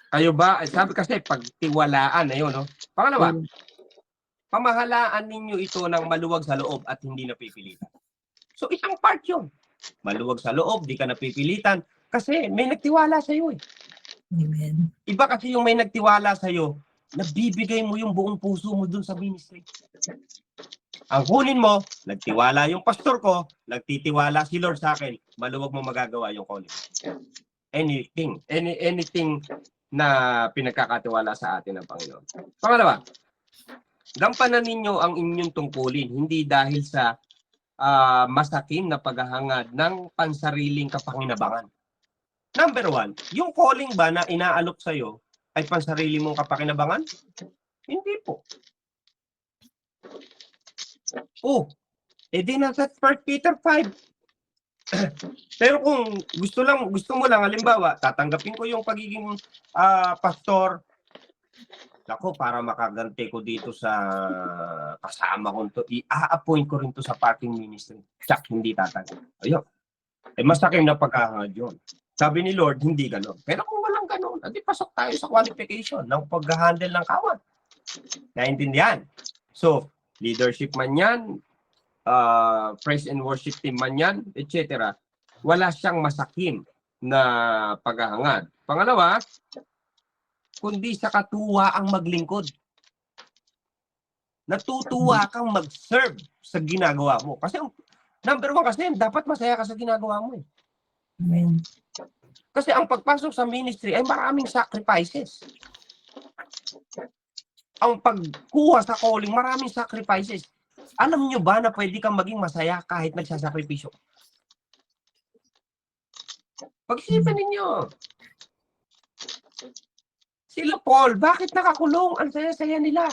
Kayo ba, sabi kasi pagtiwalaan, ayun, no? Pangalawa, pamahalaan ninyo ito ng maluwag sa loob at hindi napipilitan. So isang part yun. Maluwag sa loob, di ka napipilitan kasi may nagtiwala sa iyo eh. Amen. Iba kasi yung may nagtiwala sa iyo, nabibigay mo yung buong puso mo dun sa ministry. Ang kunin mo, nagtiwala yung pastor ko, nagtitiwala si Lord sa akin, maluwag mo magagawa yung calling. Anything na pinagkakatiwala sa atin ng Panginoon. Pangalawa, gampanan ninyo ang inyong tungkulin, hindi dahil sa masakim na paghahangad ng pansariling kapakinabangan. Number 1, yung calling ba na inaalok sa'yo ay pansarili mong kapakinabangan? Hindi po. Di nasa 1 Peter 5. Pero kung gusto mo lang, halimbawa, tatanggapin ko yung pagiging pastor, ako, para makaganti ko dito sa kasama ko to, i-appoint ko rin to sa parking ministry. Tsak, hindi tatanggap. Ayun. Masakim na pagkahangad yun. Sabi ni Lord, hindi ganon. Pero kung walang ganon, adi pasok tayo sa qualification ng pag-handle ng kawan. Naintindihan? So, leadership man yan, praise and worship team man yan, etc. Wala siyang masakim na paghahangad. Pangalawa, kundi sa katuwa ang maglingkod. Natutuwa kang mag-serve sa ginagawa mo. Kasi number 1 kasi, dapat masaya ka sa ginagawa mo eh. Amen. Kasi ang pagpasok sa ministry ay maraming sacrifices. Ang pagkuha sa calling, maraming sacrifices. Alam nyo ba na pwede kang maging masaya kahit nagsasakripisyo? Pag-isipan ninyo. Sila Paul, bakit nakakulong? Ang saya-saya nila.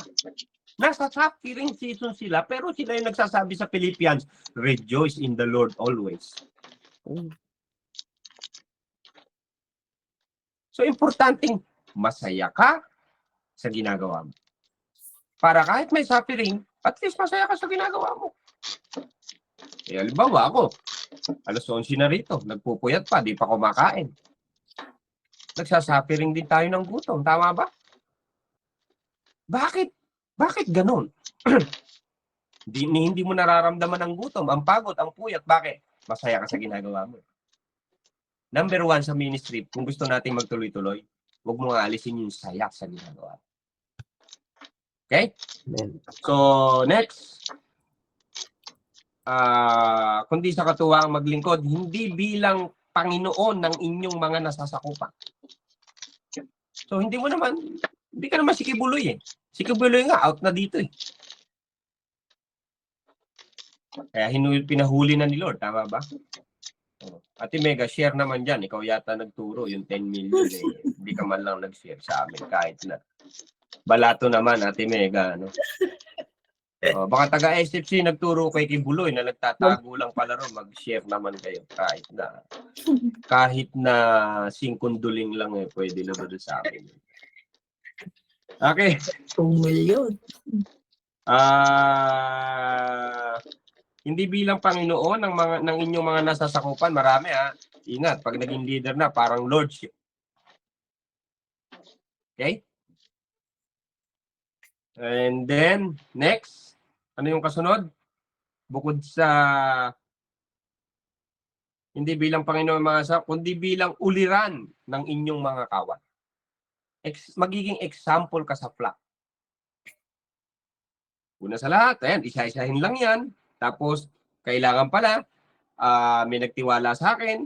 Nasa suffering season sila, pero sila yung nagsasabi sa Philippians, rejoice in the Lord always. So, importanteng masaya ka sa ginagawa mo. Para kahit may suffering, at least masaya ka sa ginagawa mo. Halimbawa ako, alas 11 na rito, nagpupuyat pa, di pa kumakain. Nagsasapiring din tayo ng gutom. Tama ba? Bakit ganun? Hindi mo nararamdaman ang gutom, ang pagod, ang puyat. Bakit? Masaya ka sa ginagawa mo. Number 1 sa ministry, kung gusto nating magtuloy-tuloy, huwag mo nga alisin yung saya sa ginagawa. Okay? So, next. Kundi sa katuwang maglingkod, hindi bilang Panginoon ng inyong mga nasasakupan. So, hindi ka naman si Kibuloy eh. Si Kibuloy nga, out na dito eh. Kaya pinahuli na ni Lord, tama ba? Ate Mega, share naman dyan. Ikaw yata nagturo, yung 10 million eh. Hindi ka man lang nag-share sa amin kahit na. Balato naman, Ate Mega. No? Baka taga-SFC nagturo kay Kibuloy na nagtatago lang pala ron, mag-share naman kayo kahit na 5 duling lang eh, pwede na doon sa akin. Okay. 2 million. Hindi bilang Panginoon ng inyong mga nasasakupan, marami Ingat, pag naging leader na, parang lordship. Okay? And then, next, ano yung kasunod? Bukod sa hindi bilang Panginoon mga kundi bilang uliran ng inyong mga kawan. Magiging example ka sa flock. Una sa lahat, ayan, isa-isahin lang yan. Tapos, kailangan pala, may nagtiwala sa akin,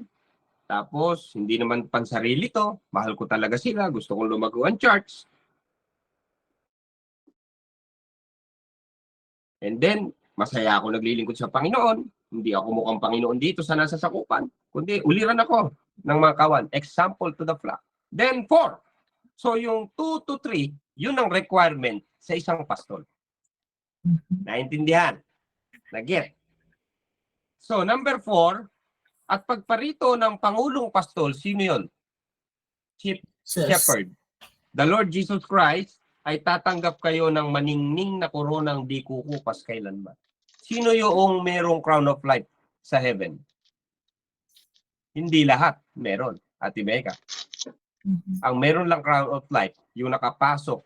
Tapos, hindi naman pansarili to. Mahal ko talaga sila. Gusto kong lumago ang church. And then, masaya ako naglilingkod sa Panginoon. Hindi ako mukhang Panginoon dito sa nasa sakupan. Kundi, uliran ako ng mga kawan. Example to the flock. Then, 4. So, yung 2 to 3, yun ang requirement sa isang pastol. Naintindihan? Naget? So, number 4, at pagparito ng Pangulong Pastol, sino yun? Chief Shepherd. The Lord Jesus Christ ay tatanggap kayo ng maningning na koronang di kukupas kailanman. Sino yung merong crown of life sa heaven? Hindi lahat meron, Ate Becca. Ang meron lang crown of life, yung nakapasok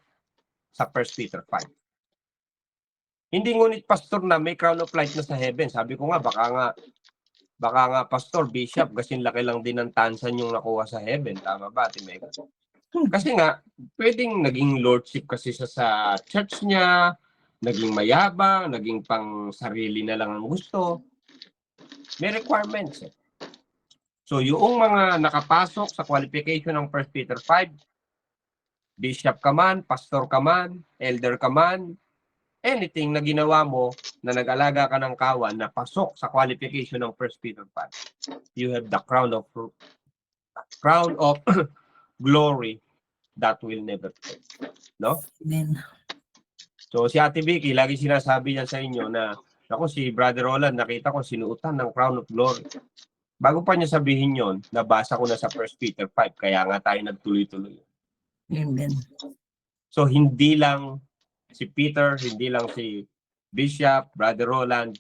sa 1 Peter 5. Hindi ngunit pastor na may crown of life na sa heaven. Sabi ko nga, baka nga pastor, bishop, kasi laki lang din ng tansan yung nakuha sa heaven. Tama ba, Ate Becca? Kasi nga, pwedeng naging lordship kasi siya sa church niya, naging mayabang, naging pang sarili na lang ang gusto. May requirements eh. So, yung mga nakapasok sa qualification ng 1 Peter 5, bishop ka man, pastor ka man, elder ka man, anything na ginawa mo na nag-alaga ka ng kawan na pasok sa qualification ng 1 Peter 5, you have the crown of glory that will never fade. No? Amen. So si Ate Vicky, lagi sinasabi niya sa inyo na, ako si Brother Roland, nakita ko sinuutan ng crown of glory. Bago pa niya sabihin yon, nabasa ko na sa 1 Peter 5, kaya nga tayo nagtuloy-tuloy. Amen. So hindi lang si Peter, hindi lang si Bishop, Brother Roland,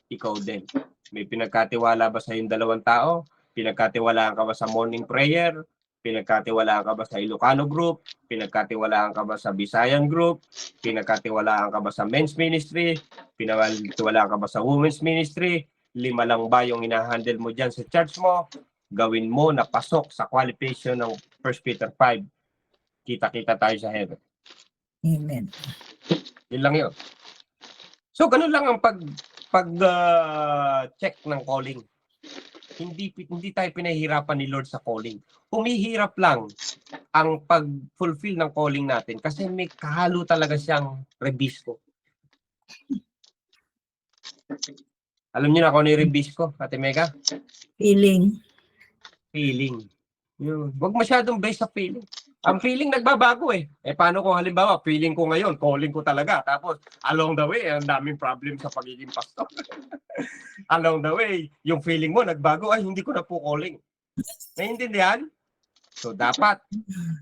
ikaw din. May pinagkatiwala ba sa yung dalawang tao? Pinagkatiwalaan ka ba sa morning prayer? Pinagkatiwalaan ka ba sa Ilocano group? Pinagkatiwalaan ka ba sa Visayan group? Pinagkatiwalaan ka ba sa men's ministry? Pinagkatiwalaan ka ba sa women's ministry? 5 lang ba yung inahandle mo dyan sa church mo? Gawin mo na pasok sa qualification ng 1 Peter 5. Kita-kita tayo sa heaven. Amen. Yun lang yun. So, ganun lang ang check ng calling. Hindi tayo pinahihirapan ni Lord sa calling. Humihirap lang ang pag-fulfill ng calling natin kasi may kahalo talaga siyang rebisco. Alam niyo na kung ano yung rebisco, Ate Mega? Feeling. Feeling. Yun. Huwag masyadong based sa feeling. Ang feeling nagbabago eh. Paano kung halimbawa, feeling ko ngayon, calling ko talaga. Tapos, along the way, ang daming problem sa pagiging pastor. Along the way, yung feeling mo nagbago, ay hindi ko na po calling. Naiintindihan? So, dapat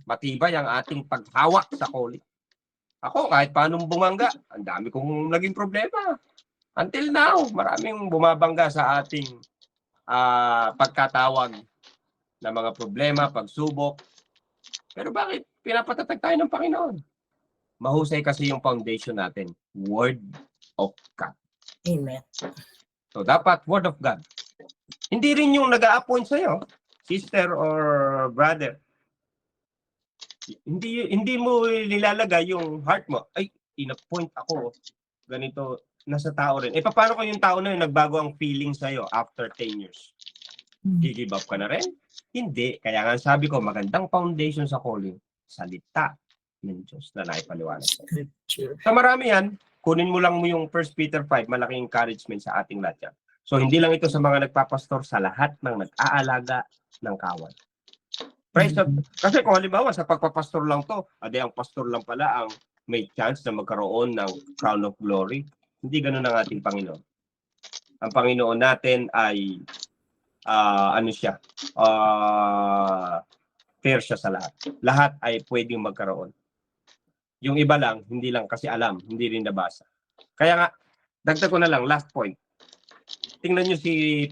matibay ang ating paghawak sa calling. Ako, kahit paano bumangga, ang dami kong naging problema. Until now, maraming bumabangga sa ating pagkatawag na mga problema, pagsubok. Pero bakit pinapatatag tayo ng Panginoon? Mahusay kasi yung foundation natin. Word of God. Amen. So, dapat Word of God. Hindi rin yung nag-a-appoint sa'yo, sister or brother. Hindi mo nilalagay yung heart mo. Ay, in-appoint ako. Ganito, nasa tao rin. Paano kung yung tao na yun, nagbago ang feeling sa'yo after 10 years? Give up ka na rin? Hindi. Kaya nga sabi ko, magandang foundation sa calling, salita ng Diyos na naipaliwanag. Scripture. Sa marami yan, kunin mo lang mo yung 1 Peter 5, malaking encouragement sa ating lahat yan. So, hindi lang ito sa mga nagpapastor, sa lahat ng nag-aalaga ng kawan. Praise God. Kasi kung halimbawa, sa pagpapastor lang to, ang pastor lang pala ang may chance na magkaroon ng crown of glory. Hindi ganun ang ating Panginoon. Ang Panginoon natin ay fair siya sa lahat. Lahat ay pwedeng magkaroon. Yung iba lang, hindi lang kasi alam, hindi rin nabasa. Kaya nga, dagdag ko na lang, last point. Tingnan nyo si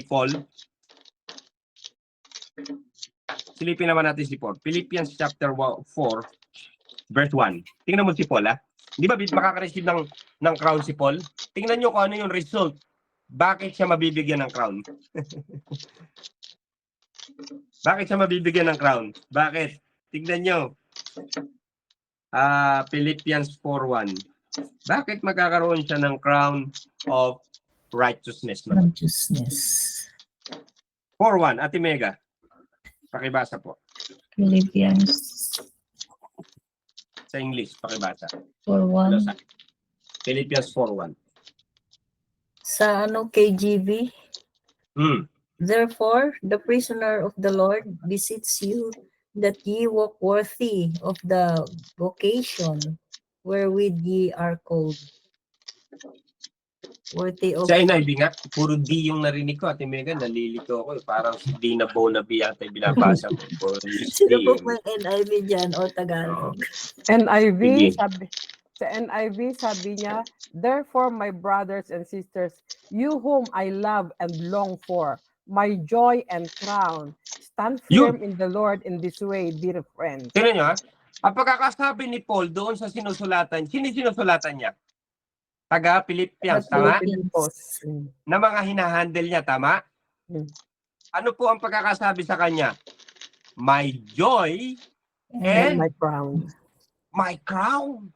Paul. Silipin naman natin si Paul. Philippians chapter 4, verse 1. Tingnan mo si Paul, ha? Di ba makaka-receive ng crown si Paul? Tingnan nyo kung ano yung result. Bakit siya mabibigyan ng crown? Bakit siya mabibigyan ng crown? Bakit? Tignan nyo. Philippians 4:1. Bakit magkakaroon siya ng crown of righteousness? Righteousness. 4:1, Ate Mega. Pakibasa po. Philippians Sa English, pakibasa. 4:1. Sa Philippians 4:1. Sa KJV, therefore, the prisoner of the Lord beseeches you that ye walk worthy of the vocation wherewith ye are called. Worthy of... Sa NIV nga, puro D yung narinig ko, Ate Mega, nalilito ako. Parang si Dina Bonabi yata yung binabasa ko. Puro Sino po D. may NIV dyan o Tagalog? NIV, Sige. sa NIV sabi niya, therefore my brothers and sisters, you whom I love and long for, my joy and crown, stand firm in the Lord in this way, dear friends. Tingnan nyo ha, ang pagkakasabi ni Paul doon sa sinusulatan, sino sinusulatan niya? Taga Philippians, tama? Filipos. Na mga hinahandle niya, tama? Ano po ang pagkakasabi sa kanya? My joy And and my crown. my crown.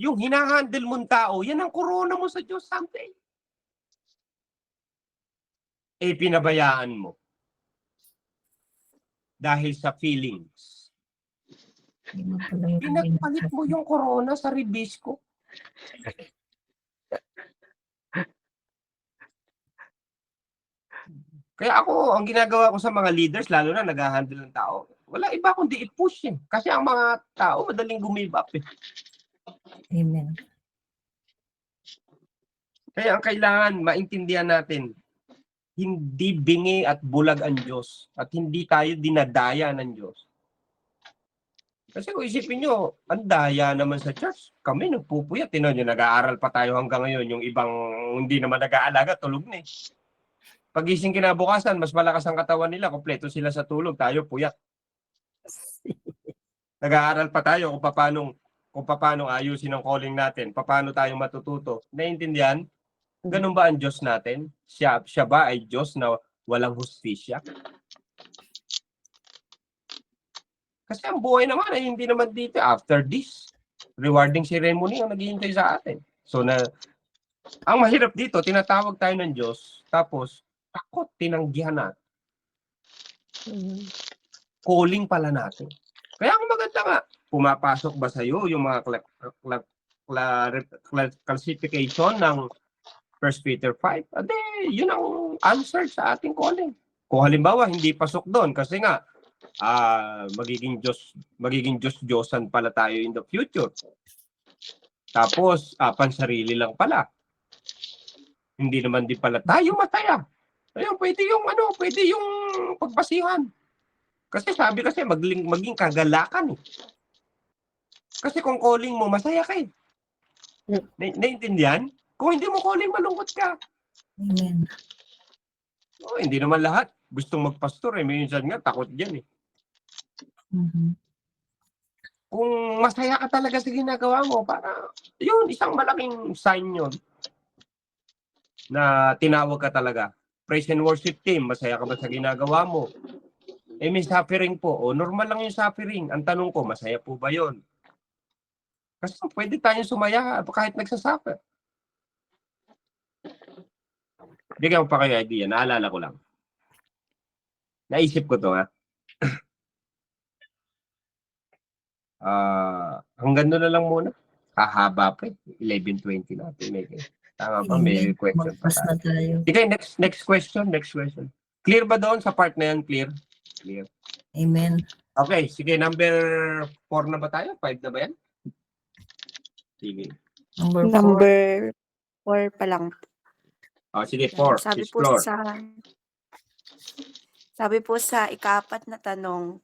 Yung hinahandle mong tao, yan ang corona mo sa Diyos someday. Eh, pinabayaan mo. Dahil sa feelings. Pinagpalit mo yung corona sa ribisco. Kaya ako, ang ginagawa ko sa mga leaders, lalo na nag-handle ng tao, wala iba kundi i-push eh. Kasi ang mga tao, madaling give up eh. Amen. Kaya ang kailangan, maintindihan natin, hindi bingi at bulag ang Diyos at hindi tayo dinadaya ng Diyos. Kasi kung isipin nyo, ang daya naman sa church, kami nagpupuyat. Tinan nyo, nag-aaral pa tayo hanggang ngayon. Yung ibang hindi naman nag-aalaga, tulog na eh. Pagising kinabukasan, mas malakas ang katawan nila, kompleto sila sa tulog, tayo puyat. Nag-aaral pa tayo kung paano ayusin ang calling natin, paano tayo matututo. Naiintindihan? Ganun ba ang Diyos natin? Siya ba ay Diyos na walang hustisya? Kasi ang buhay naman ay hindi naman dito. After this, rewarding ceremony ang naghihintay sa atin. So ang mahirap dito, tinatawag tayo ng Diyos, tapos takot, tinanggihan natin. Calling pala natin. Kaya ang maganda nga, pumapasok ba sa'yo yung mga classification ng 1 Peter 5? Ade, yun ang answer sa ating calling. Kung halimbawa, hindi pasok doon, kasi nga, magiging Diyos-Diyosan pala tayo in the future. Tapos, pansarili lang pala. Hindi naman din pala tayo mataya. Ayun, pwede yung pagpasihan. Kasi sabi maging kagalakan eh. Kasi kung calling mo, masaya ka eh. Naintindihan? Kung hindi mo calling, malungkot ka. Amen. Oh, hindi naman lahat gustong magpastor eh. Minsan nga, takot dyan eh. Kung masaya ka talaga sa ginagawa mo, para yun, isang malaking sign yun na tinawag ka talaga. Praise and worship team, masaya ka ba sa ginagawa mo? Eh, may suffering po. O, normal lang yung suffering. Ang tanong ko, masaya po ba yun? Kasi pwede tayong sumaya kahit nagsasuffer. Bigyan ko pa kayo idea. Naalala ko lang. Naisip ko to, ha? Hanggang doon na lang muna. Hahaba pa eh. 11:20 natin. Tama pa, may question pa Magpas na tayo. Sige, next question. Clear ba doon sa part na yan? Clear. Amen. Okay, sige, number 4 na ba tayo? 5 na ba yan? Sige. Number 4. Number 4 pa lang. Sige, 4. Explore. Sabi po sa ika-4 na tanong,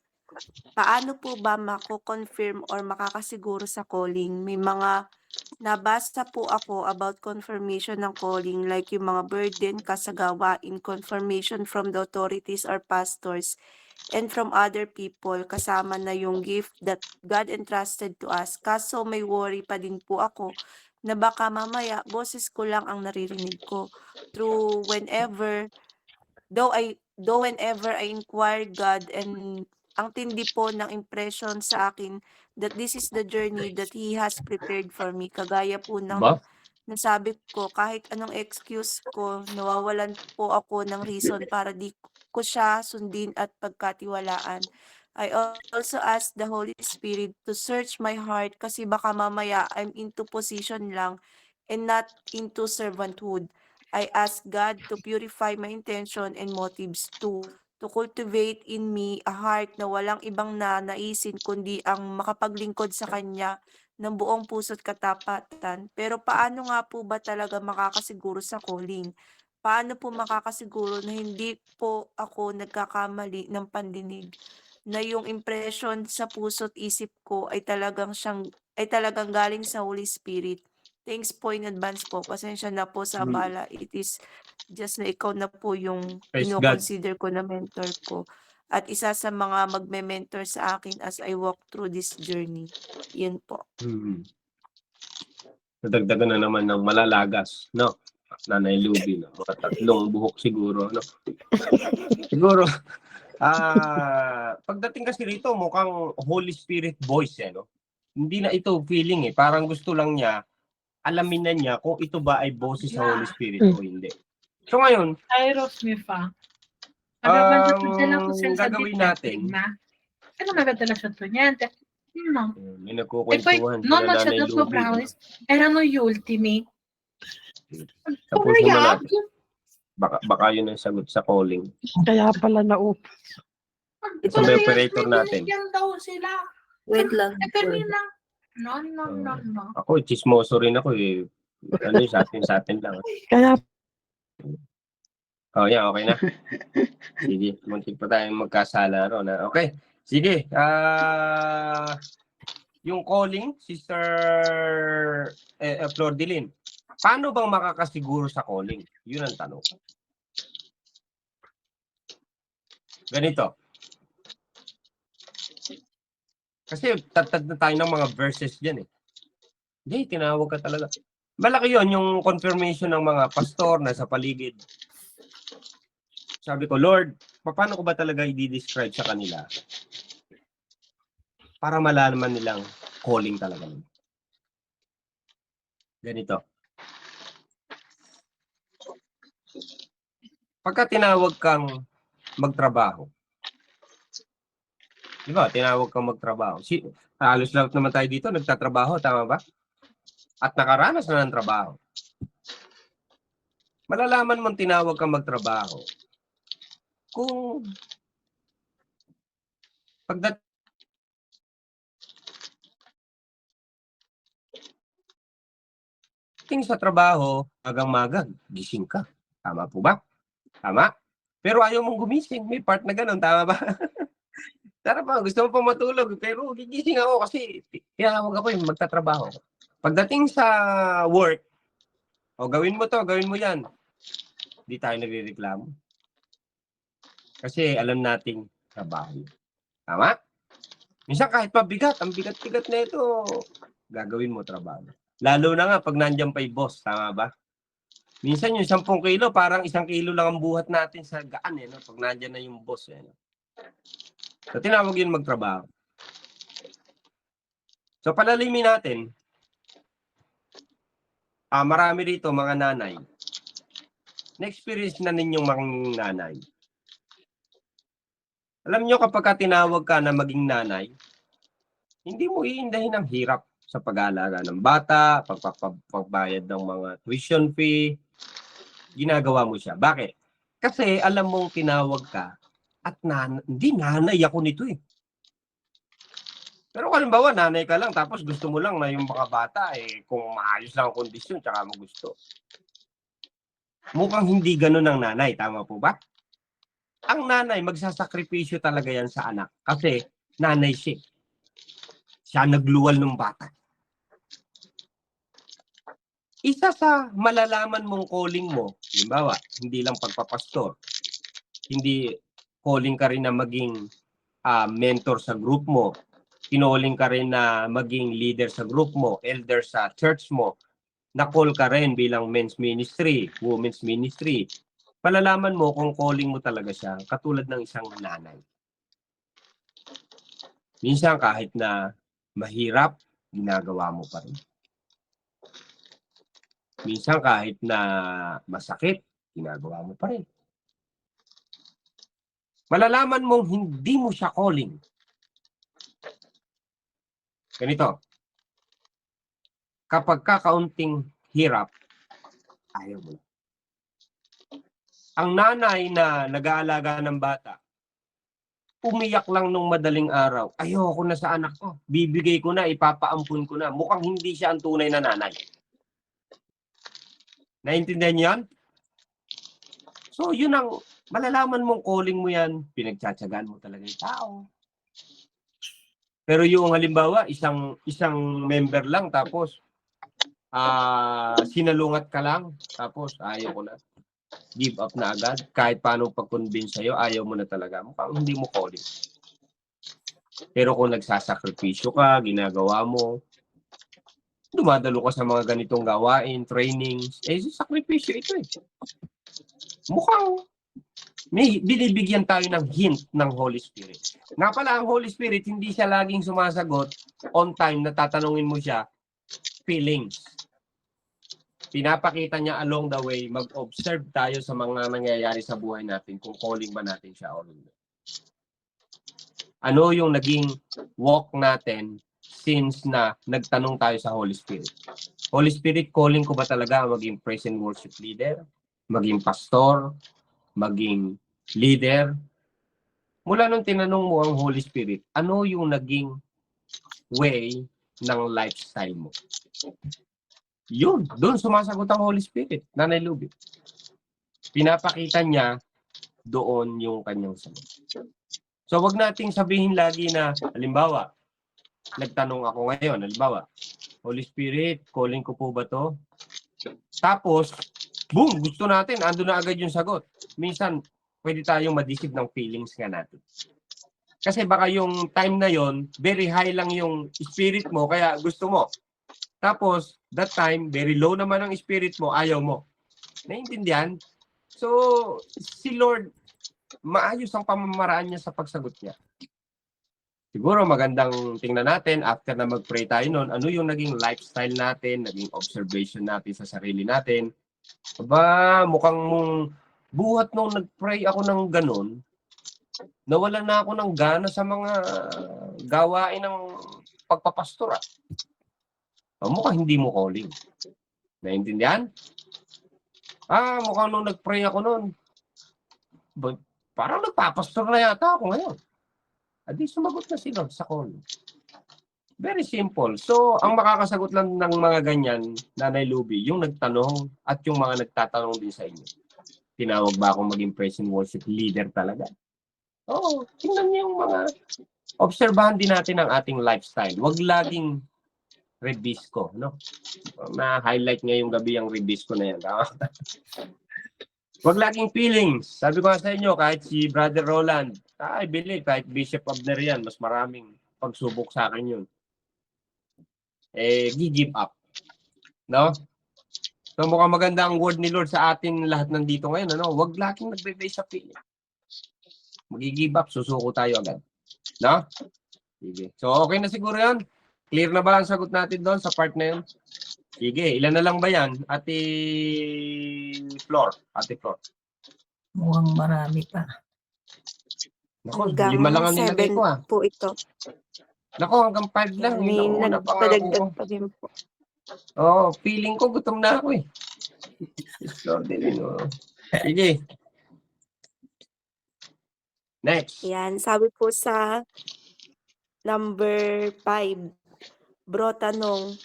paano po ba mako-confirm or makakasiguro sa calling? May mga nabasa po ako about confirmation ng calling, like yung mga burden, kasagawain, confirmation from the authorities or pastors, and from other people, kasama na yung gift that God entrusted to us. Kaso may worry pa din po ako na baka mamaya boses ko lang ang naririnig ko. Whenever I inquire God, and ang tindi po ng impression sa akin that this is the journey that He has prepared for me. Kagaya po ng Ba? Nasabi ko kahit anong excuse ko, nawawalan po ako ng reason para di ko siya sundin at pagkatiwalaan. I also ask the Holy Spirit to search my heart kasi baka mamaya I'm into position lang and not into servanthood. I ask God to purify my intention and motives too, to cultivate in me a heart na walang ibang nanaisin kundi ang makapaglingkod sa Kanya ng buong puso't katapatan. Pero paano nga po ba talaga makakasiguro sa calling? Paano po makakasiguro na hindi po ako nagkakamali ng pandinig? Na yung impression sa puso't isip ko ay talagang galing sa Holy Spirit. Thanks po in advance po. Pasensya na po sa abala. It is just na ikaw na po yung Praise God. kino-consider ko na mentor ko. At isa sa mga magme-mentor sa akin as I walk through this journey. Yun po. Nadagdagan na naman ng malalagas, no? Nanay Luby, no? Mga 3 buhok siguro, no? Siguro, pagdating kasi rito, mukhang Holy Spirit voice, no? Hindi na ito feeling, Parang gusto lang niya, alamin na niya kung ito ba ay boses sa Holy Spirit o hindi. So ngayon, Kairos mi fa. gagawin natin, Ano magdala siya to niente? No. may E poi nagkukwentuhan non sila c'è Nanay da suo Luby. brownies, erano gli ultimi. Tapusin mo natin. Baka yun ang sagot sa calling. Kaya pala naupo. Sa may operator natin. Binigyan daw sila. Wait lang. Eh kanina. No. Ako, chismoso rin ako, Ano yun, sa atin lang. Kaya Oh, yeah, okay na. Sige, muntik pa tayong magkasala ron. Okay, sige. Yung calling, Sister Flor Dilin, paano bang makakasiguro sa calling? Yun ang tanong. Ganito. Kasi tatad na tayo ng mga verses dyan, Hindi, tinawag ka talaga. Malaki yon yung confirmation ng mga pastor na sa paligid. Sabi ko, Lord, paano ko ba talaga i-describe sa kanila para malaman nilang calling talaga? Ganito. Pagka tinawag kang magtrabaho, di ba, tinawag kang magtrabaho. Halos lahat naman tayo dito, nagtatrabaho, tama ba? At nakaranas na ng trabaho. Malalaman mong tinawag kang magtrabaho kung pagdating sa trabaho, magang-magang, gising ka. Tama po ba? Tama? Pero ayaw mong gumising. May part na ganun, tama ba? Tara pa, gusto mo pa matulog, pero gigising ako kasi tinawag ako magtatrabaho. Pagdating sa work, gawin mo to, gawin mo yan. Hindi tayo nagrereklamo. Kasi alam nating trabaho. Tama? Minsan kahit mabigat, ang bigat-bigat na ito, gagawin mo trabaho. Lalo na nga pag nandiyan pa yung boss, tama ba? Minsan yung 10 kilo, parang 1 kilo lang ang buhat natin sa gaan, no? Pag nandiyan na yung boss, no? So, tinawag yun magtrabaho. So, palalimin natin, marami rito mga nanay. Na-experience na ninyong mga nanay. Alam nyo kapag tinawag ka na maging nanay, hindi mo iindahin ang hirap sa pag-aalaga ng bata, pagbayad ng mga tuition fee, ginagawa mo siya. Bakit? Kasi alam mong tinawag ka at hindi nanay ako nito Pero kung halimbawa, nanay ka lang tapos gusto mo lang na yung mga bata kung maayos lang ang kondisyon tsaka mo gusto. Mukhang hindi ganun ang nanay, tama po ba? Ang nanay, magsasakripisyo talaga yan sa anak kasi nanay siya. Siya nagluwal ng bata. Isa sa malalaman mong calling mo, halimbawa, hindi lang pagpapastor, hindi calling ka rin na maging mentor sa group mo, kinoling ka rin na maging leader sa group mo, elder sa church mo, na-call ka rin bilang men's ministry, women's ministry, palalaman mo kung calling mo talaga siya, katulad ng isang nanay. Minsan kahit na mahirap, ginagawa mo pa rin. Minsan kahit na masakit, ginagawa mo pa rin. Malalaman mong hindi mo siya calling. Ganito. Kapag kakaunting hirap, ayaw mo. Ang nanay na nag-aalaga ng bata, umiyak lang nung madaling araw. Ayoko na sa anak ko. Bibigay ko na, ipapaampun ko na. Mukhang hindi siya ang tunay na nanay. Naintindihan niyo yan? So, yun ang malalaman mong calling mo yan. Pinagtsatsagaan mo talaga yung tao. Pero yung halimbawa, isang member lang tapos sinalungat ka lang tapos ayaw ko na. Give up na agad. Kahit paano pag-convince sa'yo, ayaw mo na talaga. Mukhang hindi mo calling. Pero kung nagsasakripisyo ka, ginagawa mo, dumadalo ka sa mga ganitong gawain, trainings, sakripisyo ito eh. Mukhang may binibigyan tayo ng hint ng Holy Spirit. Nga pala, ang Holy Spirit, hindi siya laging sumasagot on time na tatanungin mo siya, feelings. Pinapakita niya along the way, mag-observe tayo sa mga nangyayari sa buhay natin kung calling ba natin siya o hindi. Ano yung naging walk natin since na nagtanong tayo sa Holy Spirit? Holy Spirit, calling ko ba talaga maging praise and worship leader? Maging pastor? Maging leader? Mula nung tinanong mo ang Holy Spirit, ano yung naging way ng lifestyle mo? Yun, doon sumasagot ang Holy Spirit, Nanay Luby. Pinapakita niya doon yung kanyang sagot. So wag nating sabihin lagi na, halimbawa, nagtanong ako ngayon, halimbawa, Holy Spirit, calling ko po ba to? Tapos, boom, gusto natin, ando na agad yung sagot. Minsan, pwede tayong madisip ng feelings nga natin. Kasi baka yung time na yon, very high lang yung spirit mo, kaya gusto mo. Tapos, that time, very low naman ang spirit mo, ayaw mo. Naintindihan? So, si Lord, maayos ang pamamaraan niya sa pagsagot niya. Siguro magandang tingnan natin, after na mag-pray tayo noon, ano yung naging lifestyle natin, naging observation natin sa sarili natin. Aba, mukhang buhat nung nag-pray ako ng ganun, nawalan na ako ng gana sa mga gawain ng pagpapastora. Mukhang hindi mo calling. Naintindihan? Mukhang nung nag-pray ako noon, parang nagpapastor na yata ako ngayon. Adi sumagot na si Lord sa calling. Very simple. So, ang makakasagot lang ng mga ganyan, Nanay Luby, yung nagtanong at yung mga nagtatanong din sa inyo. Tinawag ba akong maging praise and worship leader talaga? Oo, tingnan niyo yung mga obserbahan din natin ang ating lifestyle. Huwag laging Rebisco, no? Na-highlight ngayong gabi ang Rebisco na yan. Huwag laging feelings. Sabi ko nga sa inyo, kahit si Brother Roland, I believe, kahit Bishop Abner yan, mas maraming pagsubok sa akin yun. Give up. No? So mukhang maganda ang word ni Lord sa atin lahat nandito ngayon. Ano? Huwag laging nagbe-base sa feeling. Mag-give up, susuko tayo agad. No? Sige. So okay na siguro yan. Clear na ba ang sagot natin doon sa part na yun? Sige, ilan na lang ba yan? Ate Flor. Mukhang marami pa. Naku, Hanggang 5 lang ang nilagay 7 ko po ito. Naku, hanggang 5 lang. May Yun ang una pa nga nagpadagdag ako. pa din po. Feeling ko gutom na ako eh. Lord din, Sige. Next. Yan, sabi po sa number 5. Bro, tanong,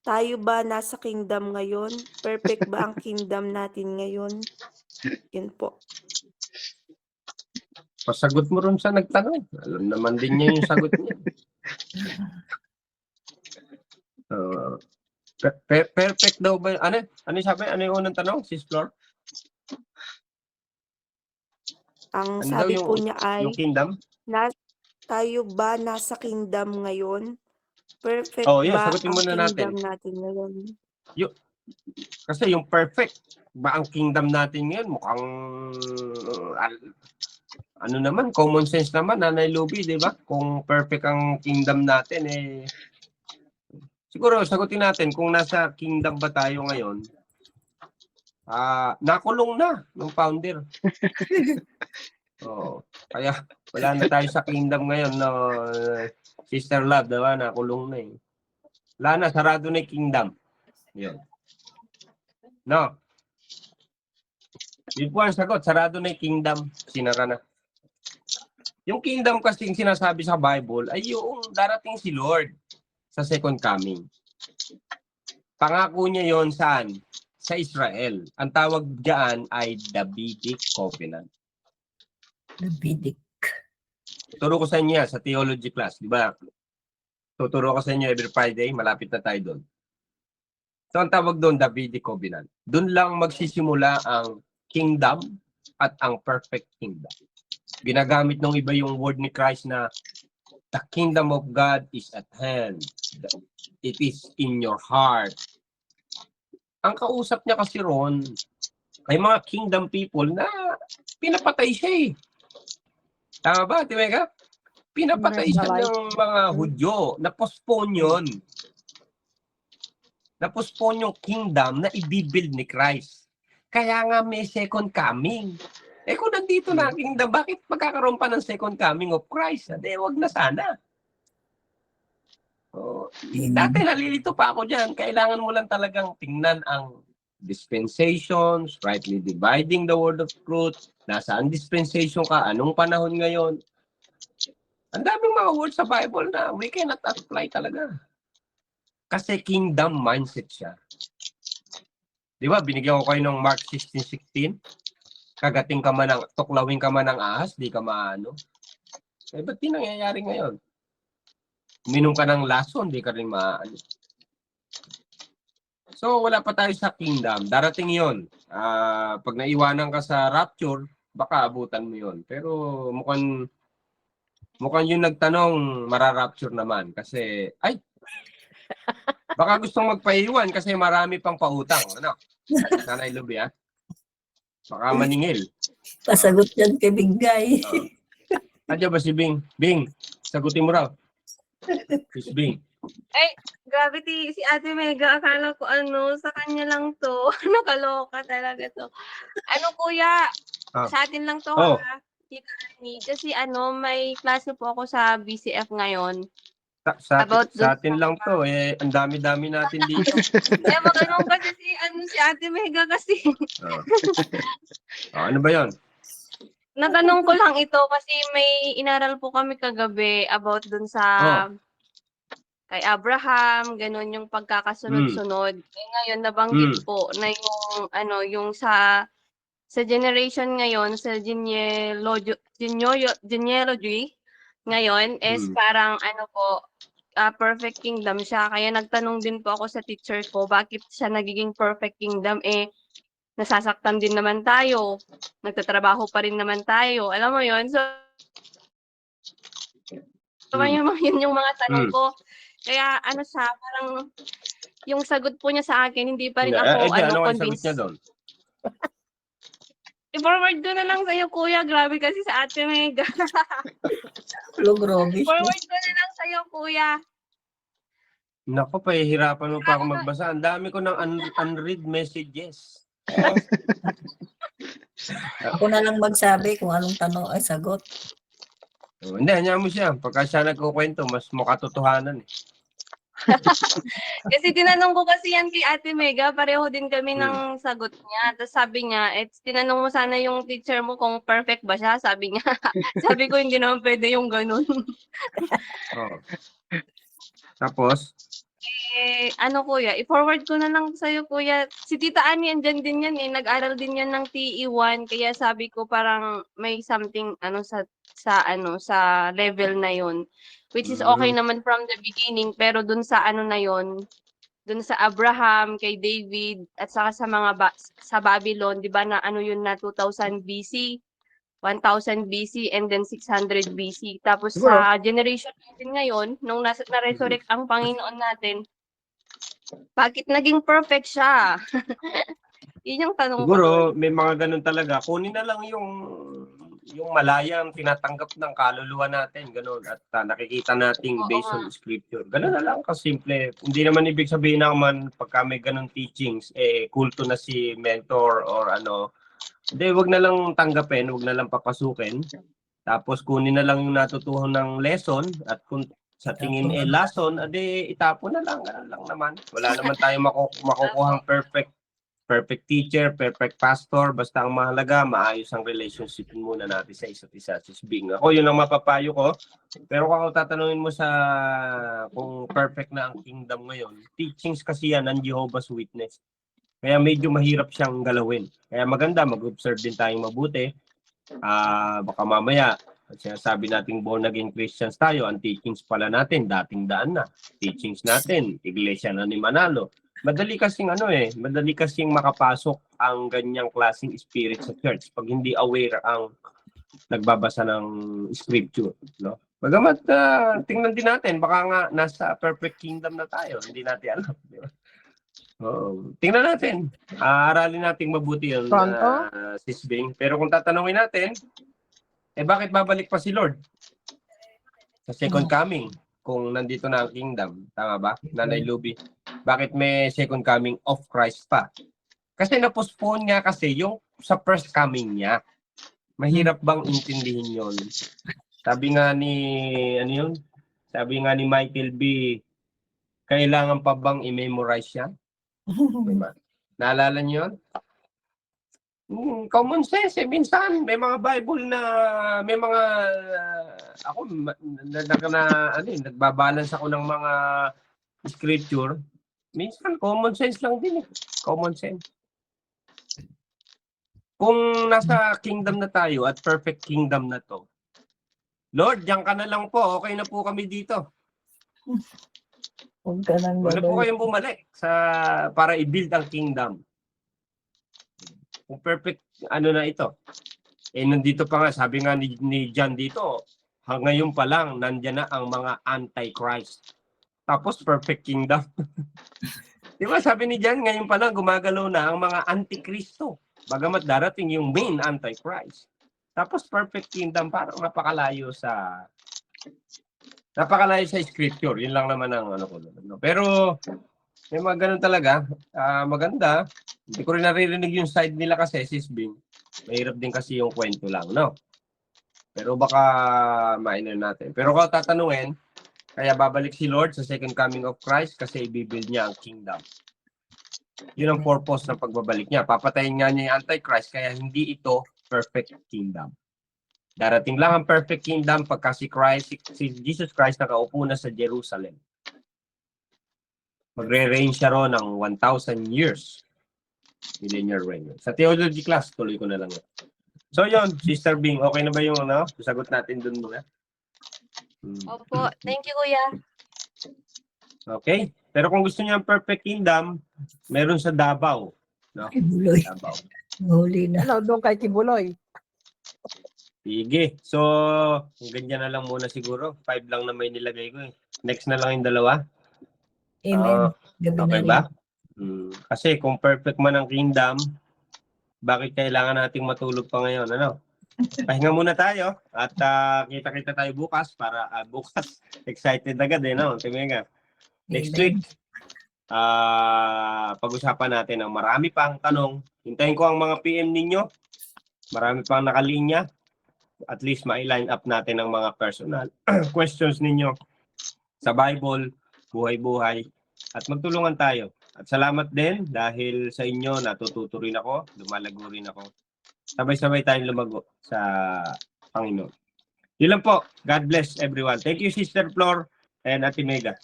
tayo ba nasa kingdom ngayon? Perfect ba ang kingdom natin ngayon? Yun po. Pasagot mo rin sa nagtanong. Alam naman din niya yung sagot niya. Perfect daw ba? Ano sabi? Ano yung unang tanong, Sis Flor? Ang Ano sabi daw po niya ay, yung kingdom? tayo ba nasa kingdom ngayon? Perfect Yun, ba sagutin ang muna kingdom natin. natin ngayon? Kasi yung perfect, ba ang kingdom natin ngayon, mukhang, ano naman, common sense naman, Nanay Luby, di ba? Kung perfect ang kingdom natin, Siguro, sagutin natin kung nasa kingdom ba tayo ngayon. Nakulong na ng founder. Kaya wala na tayo sa kingdom ngayon, no, Sister Love, diba? Nakulong na eh. Wala na, sarado na yung kingdom. Yun. No? Yun po ang sagot, sarado na yung kingdom, sinara na. Yung kingdom kasi sinasabi sa Bible ay yung darating si Lord sa second coming. Pangako niya yon saan? Sa Israel. Ang tawag diyan ay Davidic Covenant. Davidic. Turo ko sa inyo sa theology class, di ba? Tuturo ko sa inyo every Friday, malapit na tayo doon. So ang tawag doon, Davidic Covenant. Doon lang magsisimula ang kingdom at ang perfect kingdom. Ginagamit ng iba yung word ni Christ na the kingdom of God is at hand. It is in your heart. Ang kausap niya kasi ron ay mga kingdom people na pinapatay siya eh. Tama ba, Timeka? Pinapatay siya ng mga Hudyo. Na-postpone yun. Na-postpone yung kingdom na i-build ni Christ. Kaya nga may second coming. Eh kung nandito na ang kingdom, bakit magkakaroon pa ng second coming of Christ? Wag na sana. Dati nalilito pa ako dyan. Kailangan mo lang talagang tingnan ang dispensations, rightly dividing the word of truth, nasaan dispensation ka, anong panahon ngayon. Ang daming mga words sa Bible na we cannot apply talaga. Kasi kingdom mindset siya. Di ba, binigyan ko kayo ng Mark 16:16. Kagating ka man ng, tuklawin ka man ng ahas, di ka maano. Eh, ba't di nangyayari ngayon? Uminom ka ng lason, di ka rin maano. So, wala pa tayo sa kingdom. Darating yon. Pag naiwanan ka sa rapture, baka abutan mo yon. Pero mukhang yung nagtanong, mararapture naman. Kasi, baka gustong magpaiwan kasi marami pang pautang. Ano? Nanay Luby, ha? Baka maningil. Pasagot yan kay Bingay. Andiyan ba si Bing? Bing, sagutin mo raw. Si Bing. Ay, grabe si Ate Mega. Akala ko sa kanya lang to. Kaloka talaga to. Kuya, sa atin lang to ha. Kasi may klase po ako sa BCF ngayon. Sa atin lang to. Ang dami-dami natin dito. Kaya maganong kasi si Ate Mega kasi. Ano ba yon? Natanong ko lang ito kasi may inaral po kami kagabi about dun sa kay Abraham, ganun yung pagkakasunod-sunod. Ngayon nabanggit po na yung sa generation ngayon, sa genealogy ngayon is parang perfect kingdom siya. Kaya nagtanong din po ako sa teacher ko, bakit siya nagiging perfect kingdom? Nasasaktan din naman tayo. Nagtatrabaho pa rin naman tayo. Alam mo yon. So, yun yung mga tanong ko. Kaya siya, parang yung sagot po niya sa akin, hindi pa rin ako convinced. Sagot niya doon? I-forward ko na lang sa'yo, kuya. Grabe kasi sa Ate Mega. Logrobish. Forward ko na lang sa'yo, kuya. Naku, pahihirapan mo pa ako magbasa. Ang dami ko ng unread messages. Ako na lang magsabi kung anong tanong ay sagot. Hindi, hanya mo siya. Pagka siya nagkukwento, mas makatotohanan eh. Kasi tinanong ko kasi yan kay Ate Mega, pareho din kami ng sagot niya. Tapos sabi niya, tinanong mo sana yung teacher mo kung perfect ba siya, sabi niya. Sabi ko, hindi naman pwede yung ganun. Tapos? Kuya, i-forward ko na lang sa'yo, kuya. Si Tita Annie, andyan din yan eh. Nag-aral din yan ng TE1. Kaya sabi ko, parang may something, sa level na yun. Which is okay naman from the beginning, pero dun sa na yun, dun sa Abraham, kay David, at saka sa mga sa Babylon, di ba na yun na 2000 BC, 1000 BC, and then 600 BC. Tapos sa generation natin ngayon, nung na-resurrect ang Panginoon natin, bakit naging perfect siya? Yun yung tanong Siguro, ko. may mga ganun talaga. Kunin na lang yung malayang tinatanggap ng kaluluwa natin, ganun, at nakikita nating Oo based nga. on scripture. Ganun na lang kasimple. Hindi naman ibig sabihin naman pagka may ganun teachings, kulto na si mentor or ano. Hindi, wag na lang tanggapin, wag na lang papasukin. Tapos kunin na lang yung natutuhan ng lesson at kung sa tingin lesson, ade itapon na lang, ganun lang naman. Wala naman tayong makukuhang perfect teacher, perfect pastor, basta ang mahalaga, maayos ang relationship muna natin sa isa't isa. Bing. Ako, yun ang mapapayo ko. Pero kung tatanungin mo sa kung perfect na ang kingdom ngayon, teachings kasi yan ng Jehovah's Witness. Kaya medyo mahirap siyang galawin. Kaya maganda, mag-observe din tayong mabuti. Baka mamaya, sinasabi nating born again Christians tayo, ang teachings pala natin, dating daan na. Teachings natin, iglesia na ni Manalo. Madali kasing madali kasing makapasok ang ganyang klaseng spirit sa church pag hindi aware ang nagbabasa ng scripture, no? Bagamat tingnan din natin, baka nga nasa perfect kingdom na tayo, hindi natin alam, di ba? Tingnan natin. Aralin natin mabuti yun, Sis Bing. Pero kung tatanungin natin, bakit babalik pa si Lord? Sa second coming, kung nandito na ang kingdom. Tama ba, Nanay Luby? Bakit may second coming of Christ pa? Kasi na-postpone nga kasi yung sa first coming niya. Mahirap bang intindihin yun? Sabi nga ni Michael B., kailangan pa bang i-memorize yan? Diba? Naalala niyo yun? Common sense. Minsan, may mga Bible na, may mga, ako, nagbabalance ako ng mga scripture. Minsan, common sense lang din. Common sense. Kung nasa kingdom na tayo at perfect kingdom na to, Lord, diyan ka na lang po. Okay na po kami dito. Huwag ka nang Wala po babalik. kayong bumalik para i-build ang kingdom. Kung perfect, na ito. Nandito pa nga, sabi nga ni John dito, ngayon pa lang, nandyan na ang mga antichrist. Tapos perfect kingdom. Di ba sabi ni John, ngayon pa lang gumagalaw na ang mga antikristo. Bagamat darating yung main antichrist. Tapos perfect kingdom, parang napakalayo sa scripture. Yun lang naman ang ko. Pero may mga ganun talaga. Maganda. Hindi ko rin naririnig yung side nila kasi, Sis Bing. Mahirap din kasi yung kwento lang, no? Pero baka mainan natin. Pero kung tatanungin, kaya babalik si Lord sa second coming of Christ kasi i-build niya ang kingdom. Yun ang purpose ng pagbabalik niya. Papatayin nga niya yung Antichrist kaya hindi ito perfect kingdom. Darating lang ang perfect kingdom pagka si Jesus Christ nakaupo na sa Jerusalem. Magre-reign siya ron ng 1,000 years. Millennial reign. Sa theology class, tuloy ko na lang. So yun, Sister Bing, okay na ba yung sagot natin dun muna? Opo. Thank you, Kuya. Okay. Pero kung gusto niya ang perfect kingdom, meron sa Davao. No? Kibuloy. Davao. Huli na. Ano, doon kay Kibuloy. Sige. So, ganyan na lang muna siguro. 5 lang na may nilagay ko. Next na lang yung dalawa. Amen. Gabi Okay na ba? rin. Kasi kung perfect man ang kingdom, bakit kailangan nating matulog pa ngayon? Ano? Pahinga muna tayo at kita-kita tayo bukas para bukas excited agad no? Tingnan. Next Amen. week, pag-usapan natin ang marami pang tanong. Hintayin ko ang mga PM ninyo. Marami pang nakalinya. At least ma-line up natin ang mga personal questions ninyo sa Bible, buhay-buhay. At magtulungan tayo. At salamat din dahil sa inyo natututo rin ako, lumalago rin ako. Sabay-sabay tayong lumago sa Panginoon. Yun lang po. God bless everyone. Thank you, Sister Flor and Ate Mega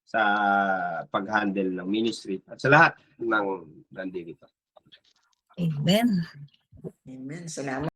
sa pag-handle ng ministry at sa lahat ng nandito. Amen. Amen. Salamat.